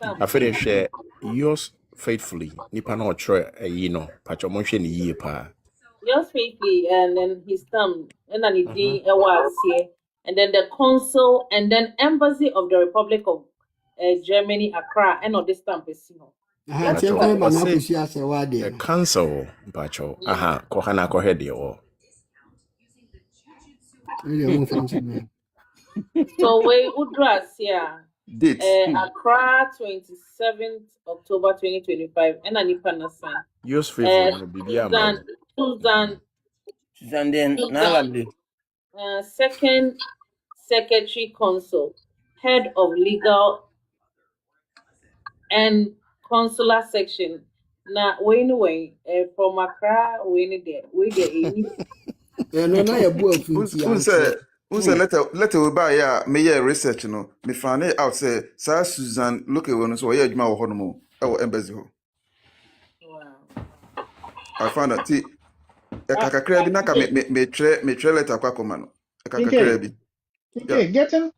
I finish share yours faithfully. Nipa no try patch your motion ye pa. Yours faithfully, and then his thumb, and then it was here, and then the consul, and then embassy of the Republic of Germany, Accra, and all this stamp is The council, Pacho, Kohana Kohedio. So we would dress here. Date. Accra, 27th October 2025, and a Nipana sign. Yours faithfully, Susan, second secretary consul, head of legal and consular section. Na way from Accra, we there no na ya bu afunti Unse letter we buy ya me ye research no me find it out say Sir Susan look at one so ye adwuma wo hono mo e wo embassy ho. Wow. I found that e kakakra bi na ka me tre letter kwa koma no. E kakakra bi. Okay, getting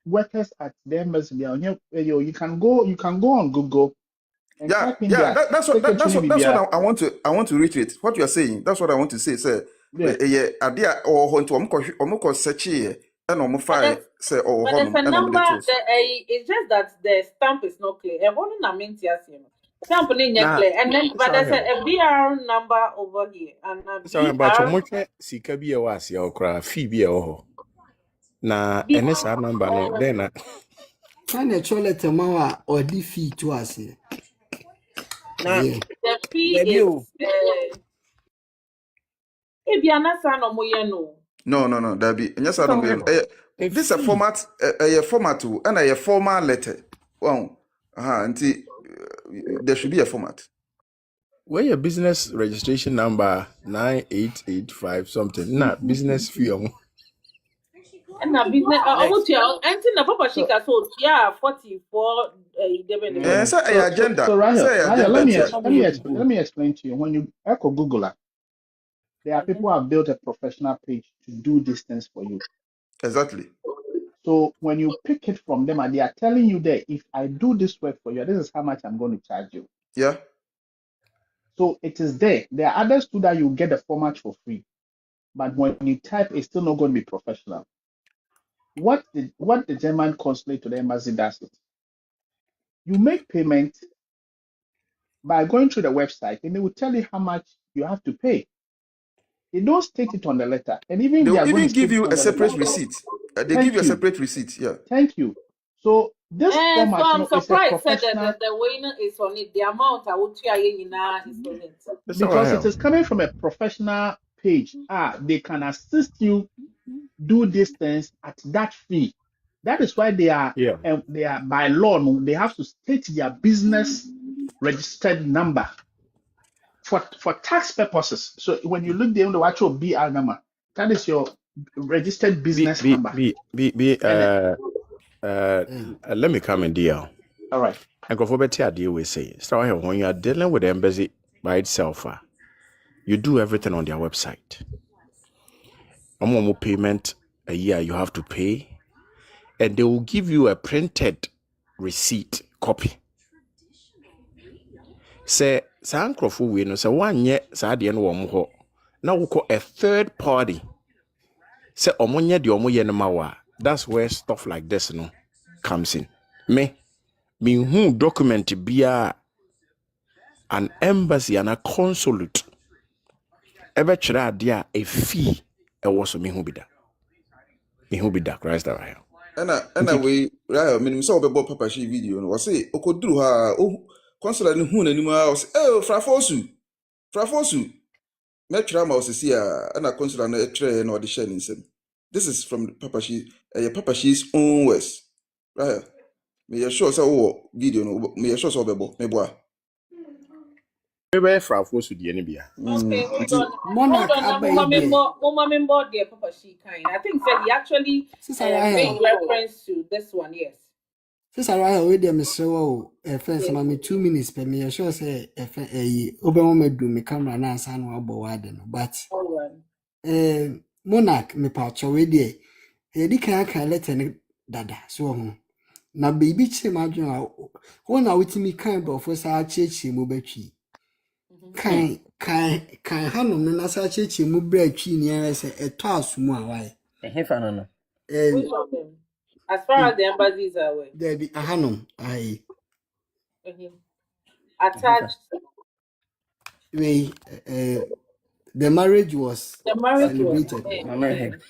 workers at the embassy. You can go on Google and type in that's what I want to reiterate. What you are saying, that's what I want to say. Say, idea or want to omko search here and omofai say or but there's a number. It's just that the stamp is not clear. Stamp clear, and then but there's a BR number over here and sorry, but you much sika bi e was ya okra fee bi e ho. Na NSA number no then find a toilet ma or the fee to us here. The fee is no that be this is a format a format and a formal letter. Wow. Until there should be a format. where your business registration number 9885 something. Nah, business fee. And a business almost and the Papa Shika so 44 agenda. So Rahel, let me explain to you. When you echo Google, there are people who have built a professional page to do these things for you. Exactly. So when you pick it from them and they are telling you that if I do this work for you, this is how much I'm going to charge you. Yeah. So it is there. There are others too that you get the format for free. But when you type, it's still not going to be professional. what the German consulate to the embassy does it. You make payment by going through the website, and they will tell you how much you have to pay. They don't state it on the letter, and even if they They'll are going even to give state it you on a the letter, separate receipt. They give you thank a you, separate receipt. Yeah. thank you. So this And so format, I'm is a surprised said professional that the winner is on it. The amount I would try is on it. It's all because right. it is coming from a professional page. They can assist you do these things at that fee. That is why they are by law. They have to state their business registered number for tax purposes. So when you look there, the actual BR number, that is your registered business number. And Let me come in deal. all right, And go for better idea we say. So when you are dealing with the embassy by itself, you do everything on their website. More payment a year you have to pay, and they will give you a printed receipt copy. Say Sankrofo we no say one year Sadia no ho. Now we call a third party. Say omonye de omoye no mawa. That's where stuff like this no comes in. Me who document bia an embassy and a consulate. Ever chira dia a fee e was me who be that. Me who be that Christ right. And we right minimum so be papa she video no say okoduru ha consular ni hu nanima was frafosu metra ma was see and consular na etre na audition nsem. This is from papa she's own words. Right. Me sure say video no me sure so be me boa. Ebe frafo su die ne bia. Okay, hold on. Monarch Hold on. Mama board there, Papa She kind. I think said he actually made reference to this one, yes. Since I write with them, so first, mammy 2 minutes per me, sure say, Obama do me camera now, son, about but Monarch, me patch away there. He can't let any dada, so na baby che madwin a wo na wotimi kan ba ofo sa chiechi mu batwi kan hanom no na sa chiechi mu bratwi ni ere se eto asumu a wai Hefa no. Which of them? As far as the embassies are aware. There be hanom ai Attached. We the marriage was celebrated. Celebrated.